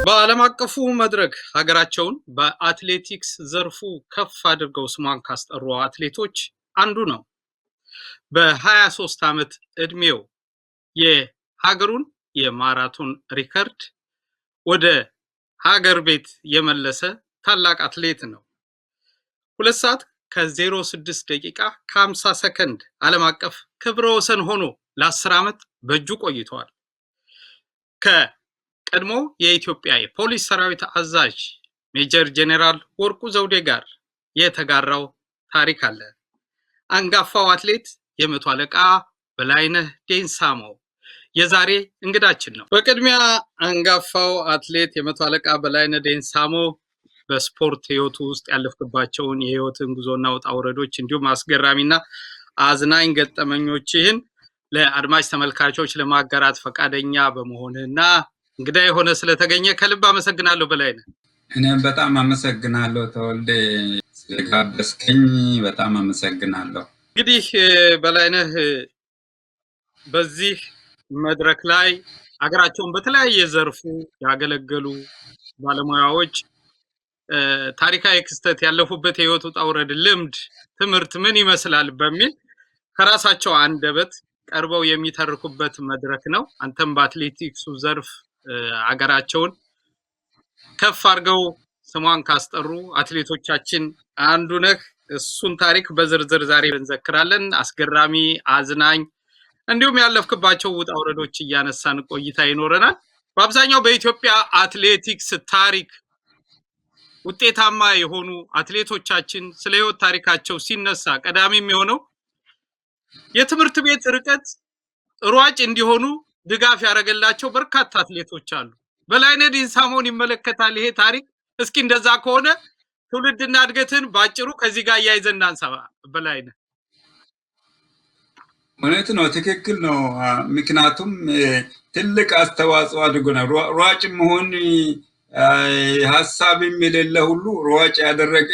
በዓለም አቀፉ መድረክ ሀገራቸውን በአትሌቲክስ ዘርፉ ከፍ አድርገው ስሟን ካስጠሩ አትሌቶች አንዱ ነው። በ23 ዓመት ዕድሜው የሀገሩን የማራቶን ሪከርድ ወደ ሀገር ቤት የመለሰ ታላቅ አትሌት ነው። 2 ሰዓት ከ06 ደቂቃ ከ50 ሰከንድ ዓለም አቀፍ ክብረ ወሰን ሆኖ ለ10 ዓመት በእጁ ቆይተዋል። ከቀድሞ የኢትዮጵያ የፖሊስ ሰራዊት አዛዥ ሜጀር ጄኔራል ወርቁ ዘውዴ ጋር የተጋራው ታሪክ አለ። አንጋፋው አትሌት የመቶ አለቃ በላይነህ ዴንሳሞ የዛሬ እንግዳችን ነው። በቅድሚያ አንጋፋው አትሌት የመቶ አለቃ በላይነህ ዴንሳሞ በስፖርት ህይወቱ ውስጥ ያለፍክባቸውን የህይወትን ጉዞና ውጣ ውረዶች እንዲሁም አስገራሚና አዝናኝ ገጠመኞችህን ለአድማጭ ተመልካቾች ለማጋራት ፈቃደኛ በመሆንና እንግዳ የሆነ ስለተገኘ ከልብ አመሰግናለሁ በላይነህ። እኔም በጣም አመሰግናለሁ ተወልደ ስለጋበዝከኝ በጣም አመሰግናለሁ። እንግዲህ በላይነህ በዚህ መድረክ ላይ ሀገራቸውን በተለያየ ዘርፉ ያገለገሉ ባለሙያዎች ታሪካዊ ክስተት ያለፉበት የህይወት ውጣ ውረድ ልምድ ትምህርት ምን ይመስላል በሚል ከራሳቸው አንደበት ቀርበው የሚተርኩበት መድረክ ነው። አንተም በአትሌቲክሱ ዘርፍ ሀገራቸውን ከፍ አድርገው ስሟን ካስጠሩ አትሌቶቻችን አንዱ ነህ። እሱን ታሪክ በዝርዝር ዛሬ እንዘክራለን። አስገራሚ፣ አዝናኝ እንዲሁም ያለፍክባቸው ውጣ ውረዶች እያነሳን ቆይታ ይኖረናል። በአብዛኛው በኢትዮጵያ አትሌቲክስ ታሪክ ውጤታማ የሆኑ አትሌቶቻችን ስለ ህይወት ታሪካቸው ሲነሳ ቀዳሚ የሚሆነው የትምህርት ቤት ርቀት ሯጭ እንዲሆኑ ድጋፍ ያደረገላቸው በርካታ አትሌቶች አሉ። በላይነህ ዴንሳሞን ይመለከታል ይሄ ታሪክ። እስኪ እንደዛ ከሆነ ትውልድና እድገትን ባጭሩ ከዚህ ጋር እያይዘን እናንሳ በላይነህ። እውነት ነው፣ ትክክል ነው። ምክንያቱም ትልቅ አስተዋጽኦ አድርጎናል። ሯጭ መሆን ሀሳብም የሌለ ሁሉ ሯጭ ያደረገ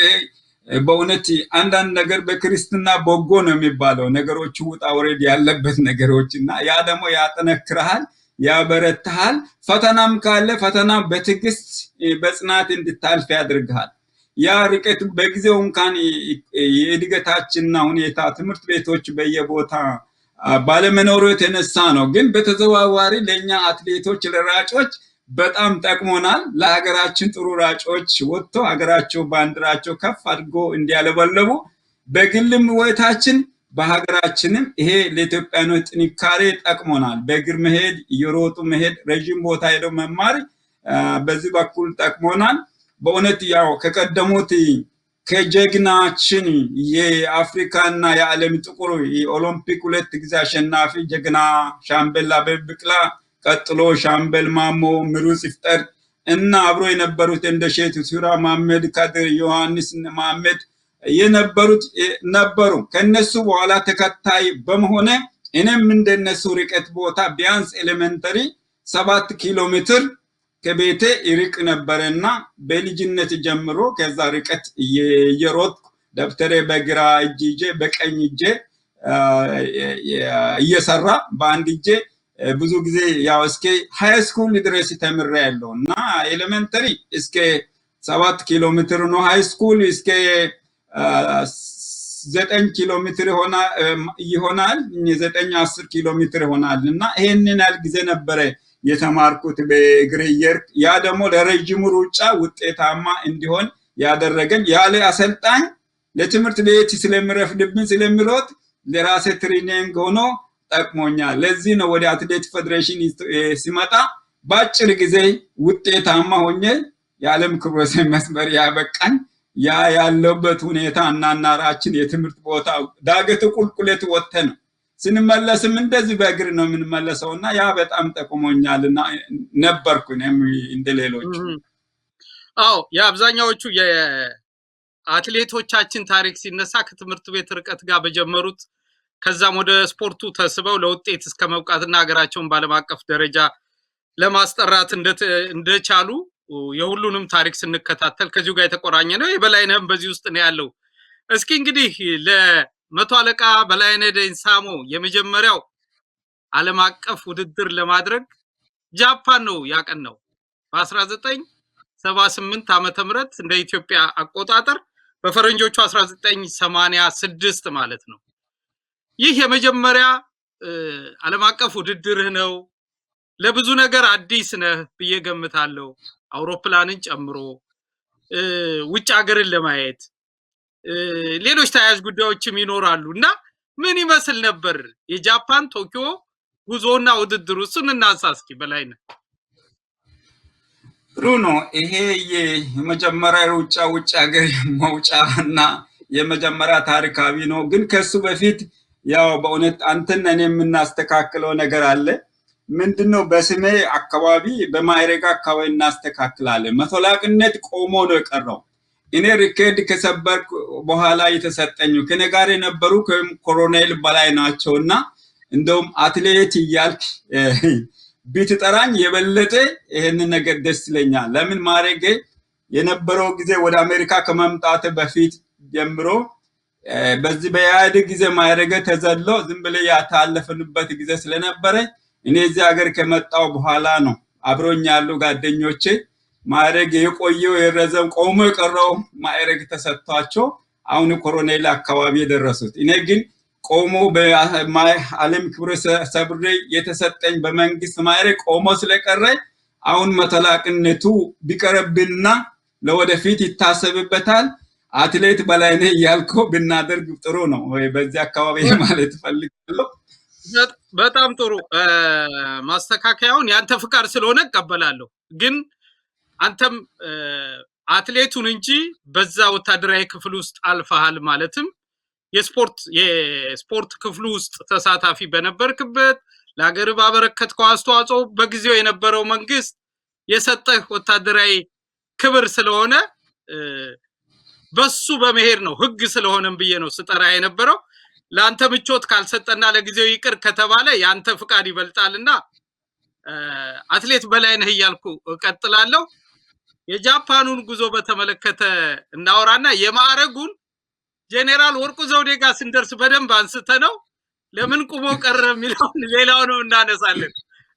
በእውነት አንዳንድ ነገር በክርስትና በጎ ነው የሚባለው ነገሮች ውጣ ውረድ ያለበት ነገሮች እና ያ ደግሞ ያጠነክርሃል፣ ያበረታሃል። ፈተናም ካለ ፈተና በትዕግስት በጽናት እንድታልፍ ያደርግሃል። ያ ርቀት በጊዜው እንኳን የእድገታችንና ሁኔታ ትምህርት ቤቶች በየቦታ ባለመኖሩ የተነሳ ነው። ግን በተዘዋዋሪ ለኛ አትሌቶች ለራጮች በጣም ጠቅሞናል። ለሀገራችን ጥሩ ራጮች ወጥቶ ሀገራቸው ባንዲራቸው ከፍ አድርጎ እንዲያለበለቡ በግልም ህይወታችን በሀገራችንም ይሄ ለኢትዮጵያኖች ጥንካሬ ጠቅሞናል። በእግር መሄድ፣ እየሮጡ መሄድ፣ ረዥም ቦታ ሄደው መማር በዚህ በኩል ጠቅሞናል። በእውነት ያው ከቀደሙት ከጀግናችን የአፍሪካና የዓለም ጥቁር የኦሎምፒክ 2 ጊዜ አሸናፊ ጀግና ሻምበል አበበ ቢቂላ፣ ቀጥሎ ሻምበል ማሞ ምሩጽ ይፍጠር እና አብሮ የነበሩት እንደ ሼት ሱራ መሐመድ፣ ካድር ዮሐንስ መሐመድ የነበሩት ነበሩ። ከነሱ በኋላ ተከታይ በመሆነ እኔም እንደነሱ ርቀት ቦታ ቢያንስ ኤሌመንተሪ 7 ኪሎ ሜትር ከቤቴ ይርቅ ነበርና በልጅነት ጀምሮ ከዛ ርቀት እየሮጥኩ ደብተሬ በግራ እጄ ይዤ በቀኝ እጄ እየሰራ በአንድ እጄ ብዙ ጊዜ ያው እስከ ሃይ ስኩል ድረስ ተምሬያለሁ እና ኤሌመንተሪ እስከ 7 ኪሎ ሜትር ነው። ሃይ ስኩል እስከ 9 ኪሎ ሜትር ይሆናል 9-10 ኪሎ ሜትር ይሆናል እና ይሄንን ያህል ጊዜ ነበረ የተማርኩት በእግሬ እየሄድኩ። ያ ደግሞ ለረጅሙ ሩጫ ውጤታማ እንዲሆን ያደረገኝ ያለ አሰልጣኝ ለትምህርት ቤት ስለምረፍድብኝ ስለምሮጥ ለራሴ ትሬኒንግ ሆኖ ጠቅሞኛል። ለዚህ ነው ወደ አትሌት ፌዴሬሽን ሲመጣ በአጭር ጊዜ ውጤታማ ሆኜ የዓለም ክብረ ወሰን መስመር ያበቃኝ። ያ ያለበት ሁኔታ እናናራችን የትምህርት ቦታ ዳገት ቁልቁለት ወጥተን ስንመለስም እንደዚህ በእግር ነው የምንመለሰውና ያ በጣም ጠቅሞኛልና ነበርኩ እንደሌሎች። አዎ የአብዛኛዎቹ የአትሌቶቻችን ታሪክ ሲነሳ ከትምህርት ቤት ርቀት ጋር በጀመሩት ከዛም ወደ ስፖርቱ ተስበው ለውጤት እስከ መብቃትና ሀገራቸውን በዓለም አቀፍ ደረጃ ለማስጠራት እንደቻሉ የሁሉንም ታሪክ ስንከታተል ከዚሁ ጋር የተቆራኘ ነው። የበላይነህም በዚህ ውስጥ ነው ያለው። እስኪ እንግዲህ ለመቶ አለቃ በላይነህ ዴንሳሞ የመጀመሪያው ዓለም አቀፍ ውድድር ለማድረግ ጃፓን ነው ያቀናው። በ1978 ዓመተ ምህረት እንደ ኢትዮጵያ አቆጣጠር በፈረንጆቹ 1986 ማለት ነው። ይህ የመጀመሪያ ዓለም አቀፍ ውድድርህ ነው። ለብዙ ነገር አዲስ ነህ ብዬ ገምታለሁ። አውሮፕላንን ጨምሮ ውጭ ሀገርን ለማየት ሌሎች ተያያዥ ጉዳዮችም ይኖራሉ እና ምን ይመስል ነበር የጃፓን ቶኪዮ ጉዞና ውድድሩ? እሱን እናንሳ እስኪ በላይነህ። ጥሩ ነው። ይሄ የመጀመሪያ ሩጫ ውጭ ሀገር መውጫ እና የመጀመሪያ ታሪካዊ ነው። ግን ከሱ በፊት ያው በእውነት አንተን እኔ የምናስተካክለው ነገር አለ። ምንድነው? በስሜ አካባቢ በማዕረግ አካባቢ እናስተካክላለን። መቶ አለቅነት ቆሞ ነው የቀረው። እኔ ሪከርድ ከሰበርኩ በኋላ የተሰጠኝ ከኔ ጋር የነበሩ ኮሎኔል በላይ ናቸውና እንደውም አትሌት እያልክ ቢትጠራኝ የበለጠ ይሄንን ነገር ደስ ይለኛል። ለምን ማዕረግ የነበረው ጊዜ ወደ አሜሪካ ከመምጣት በፊት ጀምሮ በዚህ በኢህአዴግ ጊዜ ማዕረግ ተዘሎ ዝም ብለ ያታለፈንበት ጊዜ ስለነበረ እኔ እዚህ ሀገር ከመጣው በኋላ ነው አብሮኝ ያሉ ጓደኞቼ ማዕረግ የቆየው የረዘም ቆሞ የቀረው ማዕረግ ተሰጥቷቸው አሁን ኮሎኔል አካባቢ የደረሱት። እኔ ግን ቆሞ በዓለም ክብረ ሰብሬ የተሰጠኝ በመንግስት ማዕረግ ቆሞ ስለቀረ አሁን መቶ አለቅነቱ ቢቀርብና ለወደፊት ይታሰብበታል። አትሌት በላይነህ እያልከው ብናደርግ ጥሩ ነው ወይ? በዚህ አካባቢ ማለት ፈልጋለሁ። በጣም ጥሩ ማስተካከያውን ያንተ ፍቃድ ስለሆነ እቀበላለሁ። ግን አንተም አትሌቱን እንጂ በዛ ወታደራዊ ክፍል ውስጥ አልፈሃል ማለትም የስፖርት ክፍሉ ውስጥ ተሳታፊ በነበርክበት ለሀገር ባበረከትከው አስተዋጽኦ በጊዜው የነበረው መንግስት የሰጠህ ወታደራዊ ክብር ስለሆነ በሱ በመሄድ ነው ህግ ስለሆነም ብዬ ነው ስጠራ የነበረው። ለአንተ ምቾት ካልሰጠና ለጊዜው ይቅር ከተባለ ያንተ ፍቃድ ይበልጣልና አትሌት በላይነህ እያልኩ እቀጥላለሁ። የጃፓኑን ጉዞ በተመለከተ እናወራና የማዕረጉን ጄኔራል ወርቁ ዘውዴ ጋር ስንደርስ በደንብ አንስተነው ለምን ቁሞ ቀረ የሚለውን ሌላውንም እናነሳለን።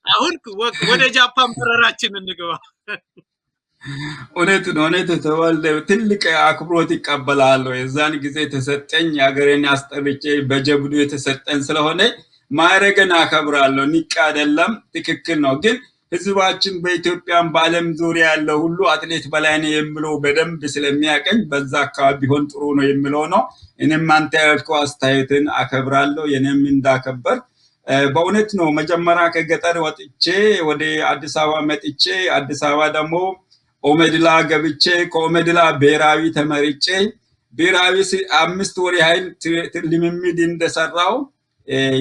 አሁን ወደ ጃፓን በረራችን እንግባ። እውነት ነው። እውነት ተወልደ ትልቅ አክብሮት ይቀበላለሁ። የዛን ጊዜ የተሰጠኝ ሀገሬን አስጠርቼ በጀብዱ የተሰጠን ስለሆነ ማዕረግን አከብራለሁ። ንቅ አይደለም፣ ትክክል ነው። ግን ህዝባችን በኢትዮጵያም በዓለም ዙሪያ ያለው ሁሉ አትሌት በላይነህ የሚለው በደንብ ስለሚያቀኝ በዛ አካባቢ ቢሆን ጥሩ ነው የሚለው ነው። እኔም አንተ ያልከው አስተያየትን አከብራለሁ። የኔም እንዳከበር በእውነት ነው። መጀመሪያ ከገጠር ወጥቼ ወደ አዲስ አበባ መጥቼ አዲስ አበባ ደግሞ ኦሜድላ ገብቼ ከኦሜድላ ብሔራዊ ተመርጬ ብሔራዊ 5 ወር ያህል ልምምድ እንደሰራው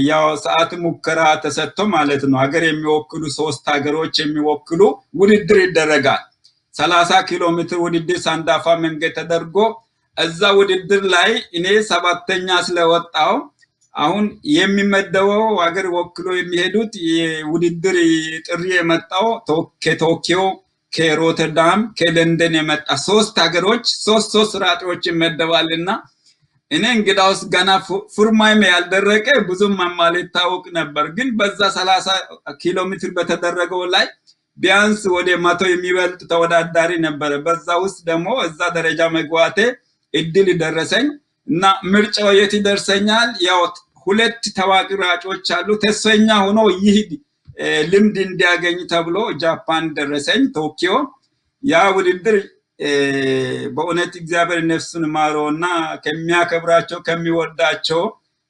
ያው ሰዓት ሙከራ ተሰጥቶ ማለት ነው። ሀገር የሚወክሉ 3 ሀገሮች የሚወክሉ ውድድር ይደረጋል። 30 ኪሎ ሜትር ውድድር ሳንዳፋ መንገድ ተደርጎ እዛ ውድድር ላይ እኔ 7ኛ ስለወጣው አሁን የሚመደበው ሀገር ወክሎ የሚሄዱት የውድድር ጥሪ የመጣው ከቶኪዮ፣ ከሮተርዳም፣ ከለንደን የመጣ 3 ሀገሮች 3 ራጮች ይመደባልና እኔ እንግዳውስ ገና ፉርማይም ያልደረቀ ብዙም ማለት ታወቅ ነበር። ግን በዛ 30 ኪሎ ሜትር በተደረገው ላይ ቢያንስ ወደ 100 የሚበልጥ ተወዳዳሪ ነበር። በዛ ውስጥ ደግሞ እዛ ደረጃ መግባቴ እድል ደረሰኝ እና ምርጫው የት ይደርሰኛል? ያው 2 ታዋቂ ራጮች አሉ። ተስፈኛ ሆኖ ይሄድ ልምድ እንዲያገኝ ተብሎ ጃፓን ደረሰኝ ቶኪዮ። ያ ውድድር በእውነት እግዚአብሔር ነፍሱን ማረውና ከሚያከብራቸው ከሚወዳቸው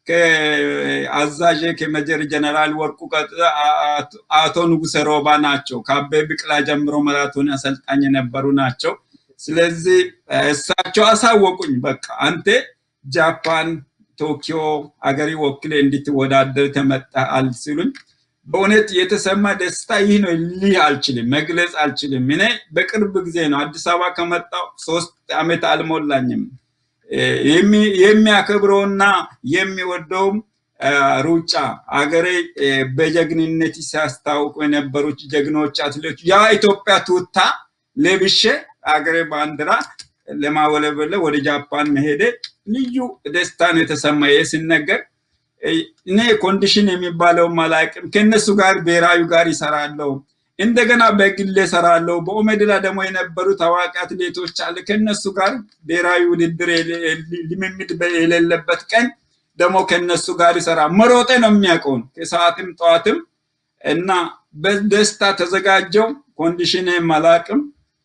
ከአዛዥ ከሜጀር ጀነራል ወርቁ አቶ ንጉሰ ሮባ ናቸው። ከአበበ ቢቂላ ጀምሮ ማራቶን አሰልጣኝ የነበሩ ናቸው። ስለዚህ እሳቸው አሳወቁኝ፣ በቃ አንተ ጃፓን ቶኪዮ አገሪ ወክለ እንድትወዳደር ተመጣጣል ሲሉኝ በእውነት የተሰማ ደስታ ይህ ነው። ልህ አልችልም፣ መግለጽ አልችልም። እኔ በቅርብ ጊዜ ነው አዲስ አበባ ከመጣው 3 ዓመት አልሞላኝም። የሚያከብረውና የሚወደው ሩጫ አገሬ በጀግንነት ሲያስታውቁ የነበሩት ጀግኖች አትሌቶች ያ ኢትዮጵያ ቱታ ለብሼ አገሬ ባንዲራ ለማወለበለ ወደ ጃፓን መሄደ ልዩ ደስታ ነው የተሰማኝ ሲነገር። እኔ ኮንዲሽን የሚባለው ማላቅም ከነሱ ጋር ብሔራዊ ጋር ይሰራለው። እንደገና በግሌ ሰራለሁ። በኦሜድላ ደግሞ የነበሩ ታዋቂ አትሌቶች አለ ከነሱ ጋር ብሔራዊ ውድድር ልምምድ የሌለበት ቀን ደግሞ ከነሱ ጋር ይሰራ። መሮጤ ነው የሚያውቀው ከሰዓትም ጠዋትም እና በደስታ ተዘጋጀው። ኮንዲሽን አላቅም።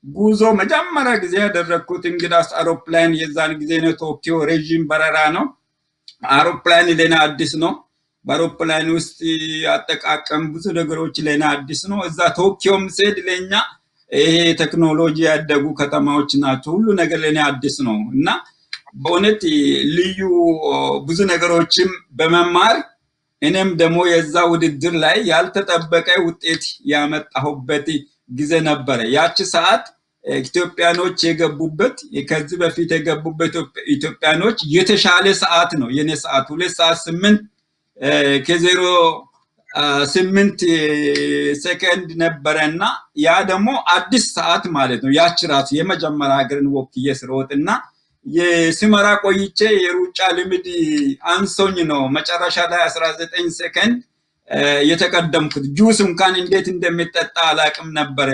ጉዞ መጀመሪያ ጊዜ ያደረግኩት እንግዳስ አውሮፕላን የዛን ጊዜ ነው። ቶኪዮ ረዥም በረራ ነው። አውሮፕላን ለኔ አዲስ ነው። በአውሮፕላን ውስጥ አጠቃቀም ብዙ ነገሮች ለኔ አዲስ ነው። እዛ ቶኪዮም ስሄድ ለኛ ይሄ ቴክኖሎጂ ያደጉ ከተማዎች ናቸው። ሁሉ ነገር ለኔ አዲስ ነው እና በእውነት ልዩ ብዙ ነገሮችም በመማር እኔም ደግሞ የዛ ውድድር ላይ ያልተጠበቀ ውጤት ያመጣሁበት ጊዜ ነበረ። ያቺ ሰዓት ኢትዮጵያኖች የገቡበት ከዚህ በፊት የገቡበት ኢትዮጵያኖች የተሻለ ሰዓት ነው። የኔ ሰዓት 2 ሰዓት 8 ከዜሮ 8 ሰከንድ ነበረና ያ ደግሞ አዲስ ሰዓት ማለት ነው። ያቺ ራሱ የመጀመሪያ ሀገርን ወክዬ ስሮጥና የስመራ ቆይቼ የሩጫ ልምድ አንሶኝ ነው መጨረሻ ላይ 19 ሰከንድ የተቀደምኩት። ጁስ እንኳን እንዴት እንደሚጠጣ አላቅም ነበር።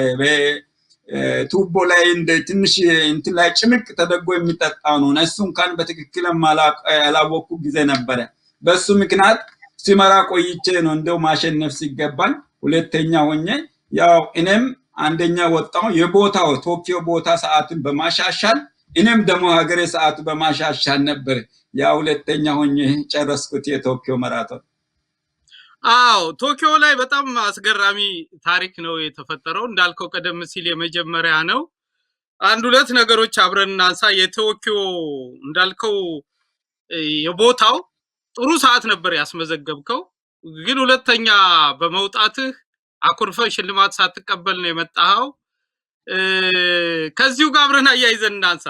ቱቦ ላይ እንደ ትንሽ እንትን ላይ ጭምቅ ተደርጎ የሚጠጣው ነው። እሱ እንኳን በትክክል ያላወቅኩ ጊዜ ነበረ። በሱ ምክንያት ሲመራ ቆይቼ ነው እንደው ማሸነፍ ሲገባኝ ሁለተኛ ሆኜ ያው እኔም አንደኛ ወጣው። የቦታው ቶኪዮ ቦታ ሰዓትን በማሻሻል እኔም ደግሞ ሀገሬ ሰዓት በማሻሻል ነበር ያ ሁለተኛ ሆኜ ጨረስኩት የቶኪዮ ማራቶን። አዎ ቶኪዮ ላይ በጣም አስገራሚ ታሪክ ነው የተፈጠረው። እንዳልከው ቀደም ሲል የመጀመሪያ ነው። አንድ ሁለት ነገሮች አብረን እናንሳ። የቶኪዮ እንዳልከው የቦታው ጥሩ ሰዓት ነበር ያስመዘገብከው፣ ግን ሁለተኛ በመውጣትህ አኩርፈ ሽልማት ሳትቀበል ነው የመጣኸው። ከዚሁ ጋር አብረን አያይዘን እናንሳ።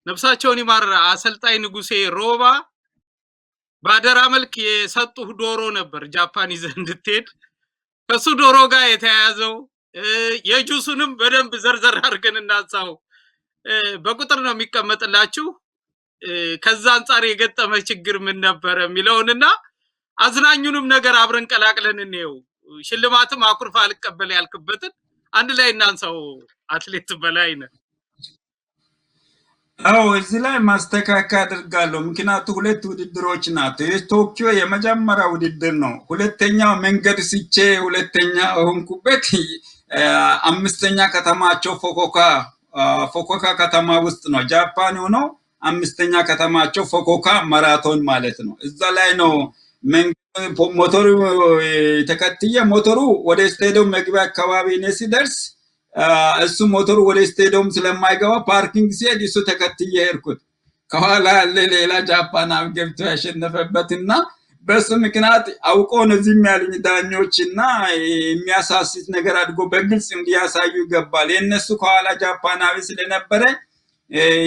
ነፍሳቸውን ይማር አሰልጣኝ ንጉሴ ሮባ ባደራ መልክ የሰጡህ ዶሮ ነበር ጃፓን ይዘህ እንድትሄድ። ከሱ ዶሮ ጋር የተያያዘው የጁሱንም በደንብ ዘርዘር አድርገን እናንሳው። በቁጥር ነው የሚቀመጥላችሁ። ከዛ አንጻር የገጠመ ችግር ምን ነበር የሚለውንና አዝናኙንም ነገር አብረን ቀላቅለን እንየው። ሽልማትም አኩርፋ አልቀበል ያልክበትን አንድ ላይ እናንሳው። አትሌት በላይነህ አዎ እዚህ ላይ ማስተካከያ አድርጋለሁ። ምክንያቱም ሁለት ውድድሮች ናቸው። የቶኪዮ የመጀመሪያ ውድድር ነው። ሁለተኛው መንገድ ስቼ ሁለተኛ ሆንኩበት አምስተኛ ከተማቸው ፎኮካ ከተማ ውስጥ ነው። ጃፓን ሆነው አምስተኛ ከተማቸው ፎኮካ ማራቶን ማለት ነው። እዛ ላይ ነው ሞተሩ ተከትዬ ሞተሩ ወደ ስቴዲየም መግቢያ አካባቢ ነው ሲደርስ እሱ ሞተሩ ወደ ስቴዲየም ስለማይገባ ፓርኪንግ ሲሄድ እሱ ተከትዬ ሄድኩት። ከኋላ ያለ ሌላ ጃፓናዊ ገብቶ ያሸነፈበትና በሱ ምክንያት አውቆ ነው ዝም ያሉኝ ዳኞችና የሚያሳስት ነገር አድርጎ በግልጽ እንዲያሳዩ ይገባል። የነሱ ከኋላ ጃፓናዊ ስለነበረ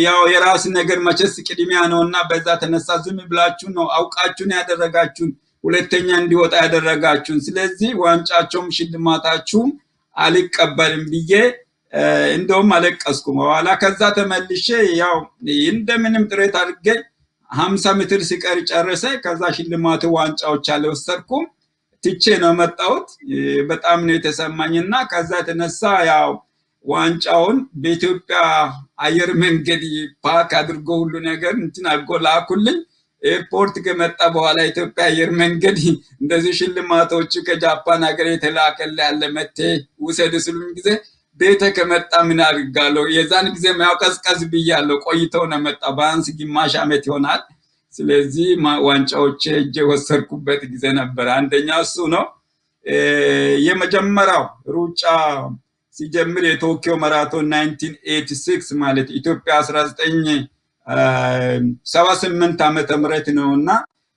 ያው የራስ ነገር መቸስ ቅድሚያ ነውና በዛ ተነሳ ዝም ብላችሁ ነው አውቃችሁን ያደረጋችሁን ሁለተኛ እንዲወጣ ያደረጋችሁን። ስለዚህ ዋንጫቸውም ሽልማታችሁም አልቀበልም ብዬ እንደውም አለቀስኩ። በኋላ ከዛ ተመልሼ ያው እንደምንም ጥረት አድርጌ 50 ሜትር ሲቀር ጨረሰ። ከዛ ሽልማት ዋንጫዎች አልወሰድኩም፣ ትቼ ነው መጣሁት። በጣም ነው የተሰማኝና ከዛ የተነሳ ያው ዋንጫውን በኢትዮጵያ አየር መንገድ ፓክ አድርጎ ሁሉ ነገር እንትን አድርጎ ላኩልኝ። ኤርፖርት ከመጣ በኋላ ኢትዮጵያ አየር መንገድ እንደዚህ ሽልማቶች ከጃፓን ሀገር የተላከለ ያለ መቴ ውሰድ ስሉኝ ጊዜ ቤተ ከመጣ ምን አድርጋለሁ? የዛን ጊዜ ያው ቀዝቀዝ ብያለሁ። ቆይተው ነው መጣ ባንስ ግማሽ ዓመት ይሆናል። ስለዚህ ዋንጫዎች እጄ ወሰድኩበት ጊዜ ነበር። አንደኛው እሱ ነው። የመጀመሪያው ሩጫ ሲጀምር የቶኪዮ ማራቶን 1986 ማለት ኢትዮጵያ 1978 ዓመተ ምህረት ነውና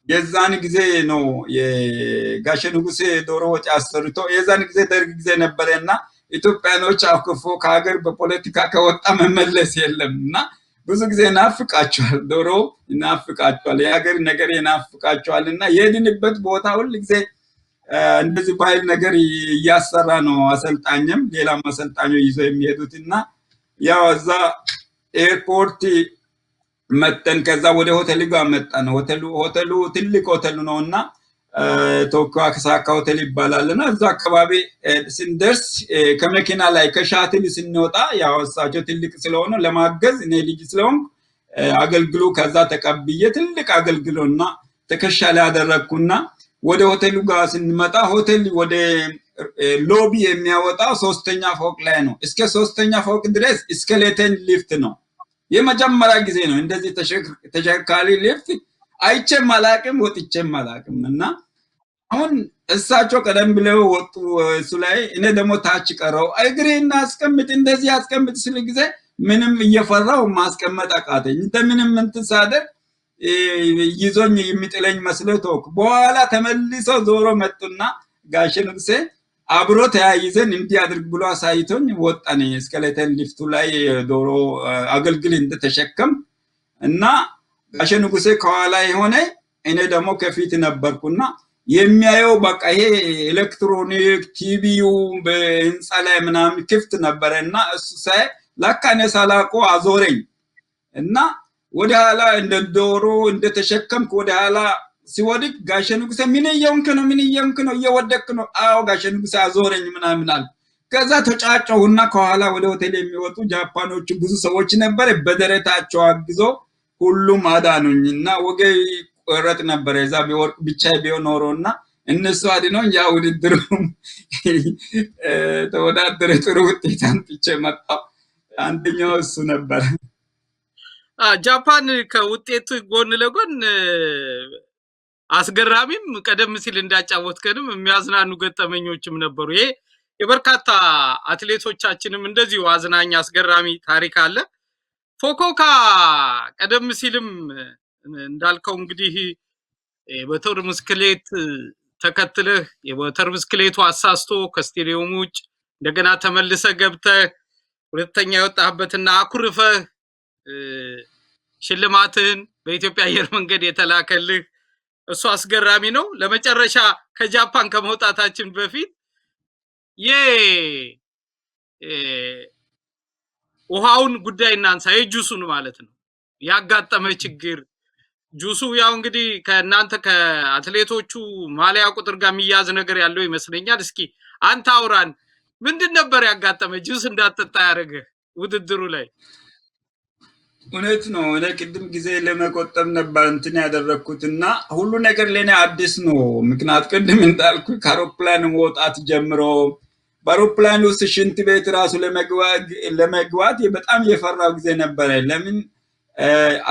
የዛን ጊዜ ነው የጋሸ ንጉሴ ዶሮ ወጥ አሰርቶ የዛን ጊዜ ደርግ ጊዜ ነበረና ኢትዮጵያኖች አኩፎ ከሀገር በፖለቲካ ከወጣ መመለስ የለምና ብዙ ጊዜ ናፍቃቸዋል፣ ዶሮ ናፍቃቸዋል፣ የሀገር ነገር ናፍቃቸዋልና የሄድንበት ቦታ ሁሉ ጊዜ እንደዚህ ባይል ነገር እያሰራ ነው አሰልጣኝም ሌላም አሰልጣኞች ይዘው የሚሄዱትና ያው እዛ ኤርፖርት መተን ከዛ ወደ ሆቴል ጋር መጣን። ሆቴሉ ትልቅ ሆቴል ነውና ቶኮ አክሳካ ሆቴል ይባላልና እዛ አካባቢ ስንደርስ ከመኪና ላይ ከሻትል ስንወጣ ያው እሳቸው ትልቅ ስለሆኑ ለማገዝ እኔ ልጅ ስለሆንኩ አገልግሎ ከዛ ተቀብዬ ትልቅ አገልግሎና ትከሻ ላይ አደረግኩና ወደ ሆቴሉ ጋር ስንመጣ ሆቴል ወደ ሎቢ የሚያወጣው 3ኛ ፎቅ ላይ ነው። እስከ 3ኛ ፎቅ ድረስ ስኬሌተን ሊፍት ነው። የመጀመሪያ ጊዜ ነው እንደዚህ ተሽከርካሪ ሊፍት አይቼም አላቅም ወጥቼም አላቅም። እና አሁን እሳቸው ቀደም ብለው ወጡ እሱ ላይ እኔ ደግሞ ታች ቀረው እግሬን አስቀምጥ እንደዚህ አስቀምጥ ስል ጊዜ ምንም እየፈራው ማስቀመጥ አቃተኝ። እንደምንም እንትን ሳደርግ ይዞኝ የሚጥለኝ መስሎ ተውኩ። በኋላ ተመልሰው ዞሮ መጡና ጋሼ ንጉሴ አብሮ ተያይዘን እንዲህ አድርግ ብሎ አሳይቶኝ ወጣን። ስኬሌተን ሊፍቱ ላይ ዶሮ አገልግል እንደተሸከም እና ጋሼ ንጉሴ ከኋላ የሆነ እኔ ደግሞ ከፊት ነበርኩና የሚያየው በቃ ይሄ ኤሌክትሮኒክ ቲቪው በህንፃ ላይ ምናምን ክፍት ነበረና እሱ ሳይ ለካ እኔ ሳላውቀው አዞረኝ እና ወደ ኋላ እንደ ዶሮ እንደተሸከምኩ ወደ ኋላ ሲወድቅ ጋሼ ንጉሴ ምን እየሆንክ ነው እየወደቅክ ነው? አዎ ጋሼ ንጉሴ አዞረኝ ምናምን አለ። ከዛ ተጫጫሁና ከኋላ ወደ ሆቴል የሚወጡ ጃፓኖች ብዙ ሰዎች ነበር። በደረታቸው አግዞ ሁሉም አዳኑኝና ወገይ ቆረጥ ነበር። እዛ ቢወርቅ ብቻ ቢሆን ኖሮና እነሱ አድነውኝ ያ ውድድሩ ተወዳደረ። ጥሩ ውጤት አምጥቼ መጣሁ። አንደኛው እሱ ነበር። ጃፓን ከውጤት ጎን ለጎን አስገራሚም ቀደም ሲል እንዳጫወትከንም የሚያዝናኑ ገጠመኞችም ነበሩ። ይሄ የበርካታ አትሌቶቻችንም እንደዚሁ አዝናኝ አስገራሚ ታሪክ አለ። ፎኮካ ቀደም ሲልም እንዳልከው እንግዲህ የሞተር ብስክሌት ተከትለህ የሞተር ብስክሌቱ አሳስቶ ከስቴዲየሙ ውጭ እንደገና ተመልሰ ገብተህ ሁለተኛ የወጣህበትና አኩርፈህ ሽልማትህን በኢትዮጵያ አየር መንገድ የተላከልህ እሱ አስገራሚ ነው። ለመጨረሻ ከጃፓን ከመውጣታችን በፊት ውሃውን ጉዳይ እናንሳ፣ የጁሱን ማለት ነው። ያጋጠመ ችግር ጁሱ ያው እንግዲህ ከእናንተ ከአትሌቶቹ ማሊያ ቁጥር ጋር የሚያዝ ነገር ያለው ይመስለኛል። እስኪ አንተ አውራን፣ ምንድን ነበር ያጋጠመ ጁስ እንዳትጠጣ ያደረገ ውድድሩ ላይ? እውነት ነው። እኔ ቅድም ጊዜ ለመቆጠብ ነበር እንትን ያደረግኩትና ሁሉ ነገር ለእኔ አዲስ ነው። ምክንያት ቅድም እንዳልኩ ከአውሮፕላን መውጣት ጀምሮ በአውሮፕላን ውስጥ ሽንት ቤት ራሱ ለመግባት በጣም የፈራው ጊዜ ነበረ። ለምን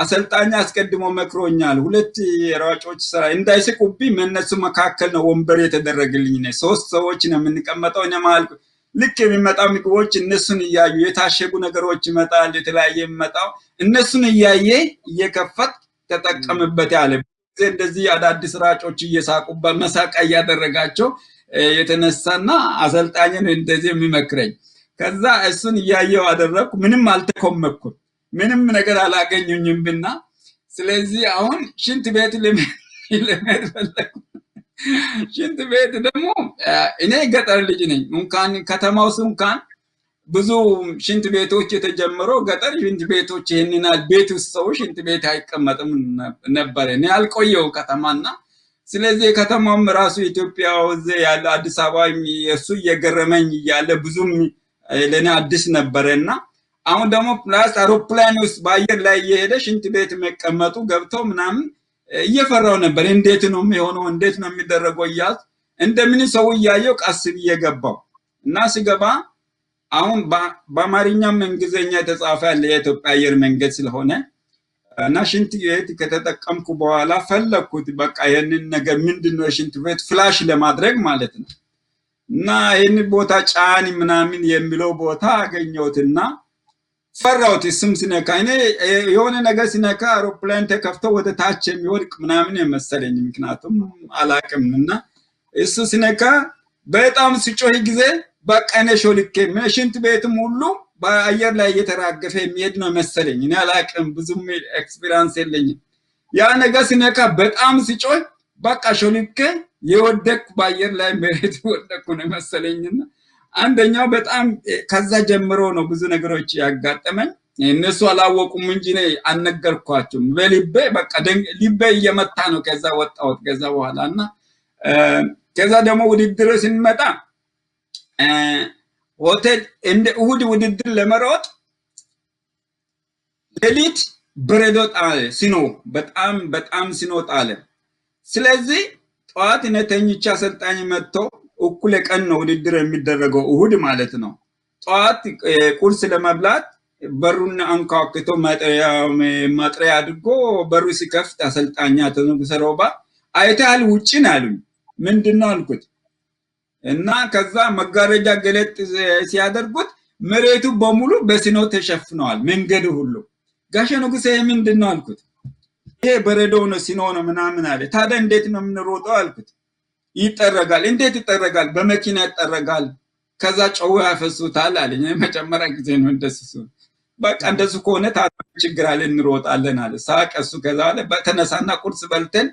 አሰልጣኝ አስቀድሞ መክሮኛል። ሁለት ሯጮች ስራ እንዳይስቁብኝ በእነሱ መካከል ነው ወንበር የተደረገልኝ። 3 ሰዎች ነው የምንቀመጠው። እኔ መሀል ልክ የሚመጣው ምግቦች እነሱን እያዩ የታሸጉ ነገሮች ይመጣል፣ የተለያየ የሚመጣው እነሱን እያየ እየከፈት ተጠቀምበት ያለ እንደዚህ አዳዲስ ሯጮች እየሳቁበት መሳቃ እያደረጋቸው የተነሳና አሰልጣኝን እንደዚህ የሚመክረኝ። ከዛ እሱን እያየው አደረኩ። ምንም አልተኮመኩም፣ ምንም ነገር አላገኙኝምና ስለዚህ አሁን ሽንት ቤት ለመሄድ ፈለኩ። ሽንት ቤት ደግሞ እኔ ገጠር ልጅ ነኝ። እንኳን ከተማው እንኳን ብዙ ሽንት ቤቶች የተጀመረው ገጠር ሽንት ቤቶች ይሄንናል ቤት ውስጥ ሰው ሽንት ቤት አይቀመጥም ነበር። እኔ አልቆየው ከተማና ስለዚህ ከተማውም ራሱ ኢትዮጵያ ውስጥ ያለ አዲስ አበባ እሱ እየገረመኝ እያለ ብዙም ለኔ አዲስ ነበርና አሁን ደግሞ ፕላስ አውሮፕላን ውስጥ በአየር ላይ እየሄደ ሽንት ቤት መቀመጡ ገብቶ ምናምን እየፈራው ነበር። እንዴት ነው የሚሆነው? እንዴት ነው የሚደረገው? እያልኩ እንደምን ሰው እያየው ቀስ ብዬ ገባው እና ሲገባ አሁን በአማርኛም እንግሊዝኛ የተጻፈ ያለ የኢትዮጵያ አየር መንገድ ስለሆነ እና ሽንት ቤት ከተጠቀምኩ በኋላ ፈለኩት። በቃ ይሄንን ነገር ምንድነው ሽንት ቤት ፍላሽ ለማድረግ ማለት ነው። እና ይሄን ቦታ ጫን ምናምን የሚለው ቦታ አገኘሁትና ፈራሁት። ስም ሲነካ እኔ የሆነ ነገር ሲነካ አውሮፕላን ተከፍቶ ወደ ታች የሚወድቅ ምናምን የመሰለኝ፣ ምክንያቱም አላቅምና እሱ ሲነካ በጣም ሲጮህ ጊዜ በቃ እኔ ሾልኬ ሽንት ቤትም ሁሉ በአየር ላይ እየተራገፈ የሚሄድ ነው መሰለኝ። እኔ አላቅም፣ ብዙም ኤክስፒሪየንስ የለኝም። ያ ነገር ሲነካ በጣም ሲጮህ በቃ ሾልኬ የወደቅኩ በአየር ላይ መሬት ወደቅኩ ነው መሰለኝና አንደኛው በጣም ከዛ ጀምሮ ነው ብዙ ነገሮች ያጋጠመኝ። እነሱ አላወቁም እንጂ እኔ አልነገርኳቸውም። በልቤ በቃ ልቤ እየመታ ነው ከዛ ወጣሁት። ከዛ በኋላና ከዛ ደግሞ ውድድር ስንመጣ ሆቴል እንደ እሁድ ውድድር ለመሮጥ ሌሊት በረዶ ጣለ፣ ሲኖ በጣም ሲኖ ጣለ። ስለዚህ ጠዋት እኔ ተኝቼ አሰልጣኝ መጥቶ እኩለ ቀን ነው ውድድር የሚደረገው እሁድ ማለት ነው። ጠዋት ቁርስ ለመብላት በሩን አንኳኩቶ ማጥሪያ አድርጎ በሩ ሲከፍት አሰልጣኛ ንጉሰ ሮባ አይተሃል ውጪ ነው አሉኝ። ምንድነው አልኩት እና ከዛ መጋረጃ ገለጥ ሲያደርጉት መሬቱ በሙሉ በሲኖ ተሸፍነዋል፣ መንገዱ ሁሉ። ጋሼ ንጉሴ ምንድነው አልኩት። ይሄ በረዶ ነው ሲኖ ነው ምናምን አለ። ታዲያ እንዴት ነው የምንሮጠው አልኩት። ይጠረጋል። እንዴት ይጠረጋል? በመኪና ይጠረጋል፣ ከዛ ጨው ያፈሱታል አለኝ። መጀመሪያ ጊዜ ነው እንደሱ። በቃ እንደሱ ከሆነ ታዲያ ችግር አለ እንሮጣለን አለ። ሳቅ እሱ። ከዛ አለ በተነሳና ቁርስ በልተን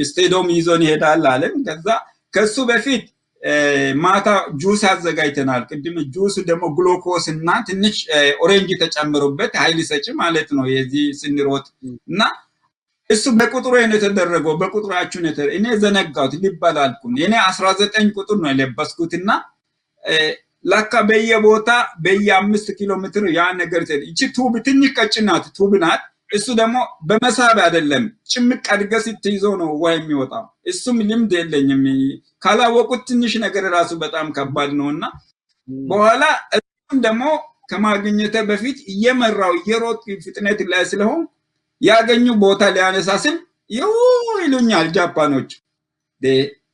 ስቴዲየም ይዞን ይሄዳል አለን። ከዛ ከሱ በፊት ማታ ጁስ አዘጋጅተናል። ቅድም ጁስ ደግሞ ግሉኮስ እና ትንሽ ኦሬንጅ ተጨምሮበት ኃይል ሰጪ ማለት ነው የዚህ ስንሮጥ እና እሱ በቁጥሩ ነው የተደረገው። በቁጥራችሁ ነው እኔ ዘነጋሁት ሊባላልኩኝ። እኔ 19 ቁጥር ነው የለበስኩትና ለካ በየቦታ በየ5 ኪሎ ሜትር ያ ነገር እቺ ቱብ ትንሽ ቀጭን ናት፣ ቱብ ናት። እሱ ደግሞ በመሳብ አይደለም ጭምቅ አድርገህ ስትይዘው ነው ውሃ የሚወጣው። እሱም ልምድ የለኝም ካላወቁት ትንሽ ነገር ራሱ በጣም ከባድ ነውና በኋላ እሱም ደግሞ ከማግኘተ በፊት እየመራው እየሮጥ ፍጥነት ላይ ስለሆን ያገኙ ቦታ ሊያነሳስል ይሉኛል ጃፓኖች።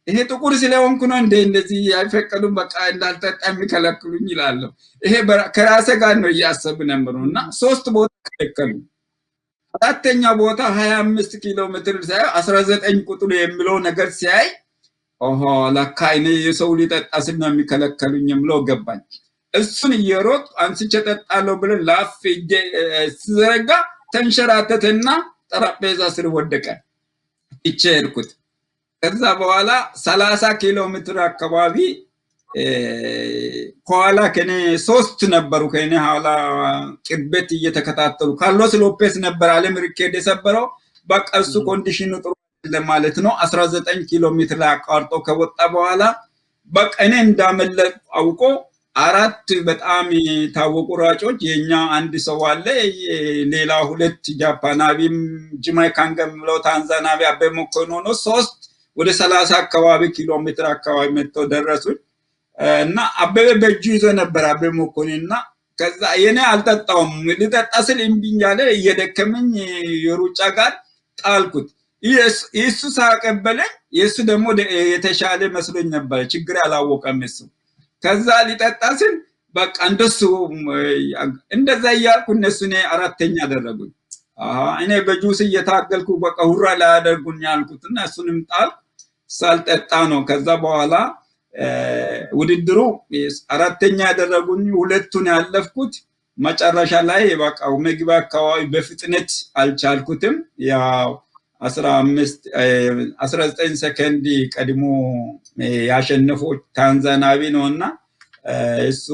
ይሄ ጥቁር ስለሆንኩ ነው እንደዚህ አይፈቀዱም በቃ እንዳልጠጣ የሚከለክሉኝ ይላሉ። ይሄ ከራሴ ጋር ነው እያሰብን ነውና 3 ቦታ ከለከሉ። አራተኛ ቦታ 25 ኪሎ ሜትር ሳይ 19 ቁጥር የሚለው ነገር ሲያይ ኦሆ ለካ እኔ የሰው ሊጠጣ ስል ነው የሚከለክሉኝ የሚለው ገባኝ። እሱን እየሮጥ አንስቼ ጠጣለሁ ብለን ላፍ ሲዘረጋ ተንሸራተተና ጠረጴዛ ስር ወደቀ። እቺ ሄድኩት። ከዛ በኋላ 30 ኪሎ ሜትር አካባቢ ከኋላ ከኔ 3 ነበሩ። ከኔ ኋላ ቅርበት እየተከታተሉ ካርሎስ ሎፔስ ነበር ዓለም ሪከርድ የሰበረው። በቃ እሱ ኮንዲሽኑ ጥሩ ለማለት ነው 19 ኪሎ ሜትር አቋርጦ ከወጣ በኋላ በቃ እኔ እንዳመለጥ አውቆ 4 በጣም ታወቁ ሯጮች የኛ አንድ ሰው አለ፣ ሌላ 2 ጃፓናዊም ጃማይካን ገምለው ታንዛኒያዊ አበበ መኮንን ነው። 3 ወደ 30 አካባቢ ኪሎ ሜትር አካባቢ መጥተው ደረሱ እና አበበ በእጁ ይዞ ነበር አበበ መኮንንና ከዛ የኔ አልጠጣውም ልጠጣ ስል እምቢኝ አለ። እየደከመኝ የሩጫ ጋር ጣልኩት። ኢየሱ ሳቀበለኝ የሱ ደግሞ የተሻለ መስሎኝ ነበር፣ ችግር አላወቀም እሱ። ከዛ ሊጠጣ ስል በቃ እንደዛ እያልኩ እነሱ እኔ 4ኛ አደረጉኝ። እኔ በጁስ እየታገልኩ በቃ ሁራ ላይ አደርጉኝ አልኩትና እሱንም ጣልኩ። ሳልጠጣ ነው ከዛ በኋላ ውድድሩ 4ኛ ያደረጉኝ፣ 2ቱን ያለፍኩት። መጨረሻ ላይ በቃ መግቢያ አካባቢ በፍጥነት አልቻልኩትም። ያው 19 ሰከንድ ቀድሞ ያሸነፈው ታንዛኒያዊ ነውና እሱ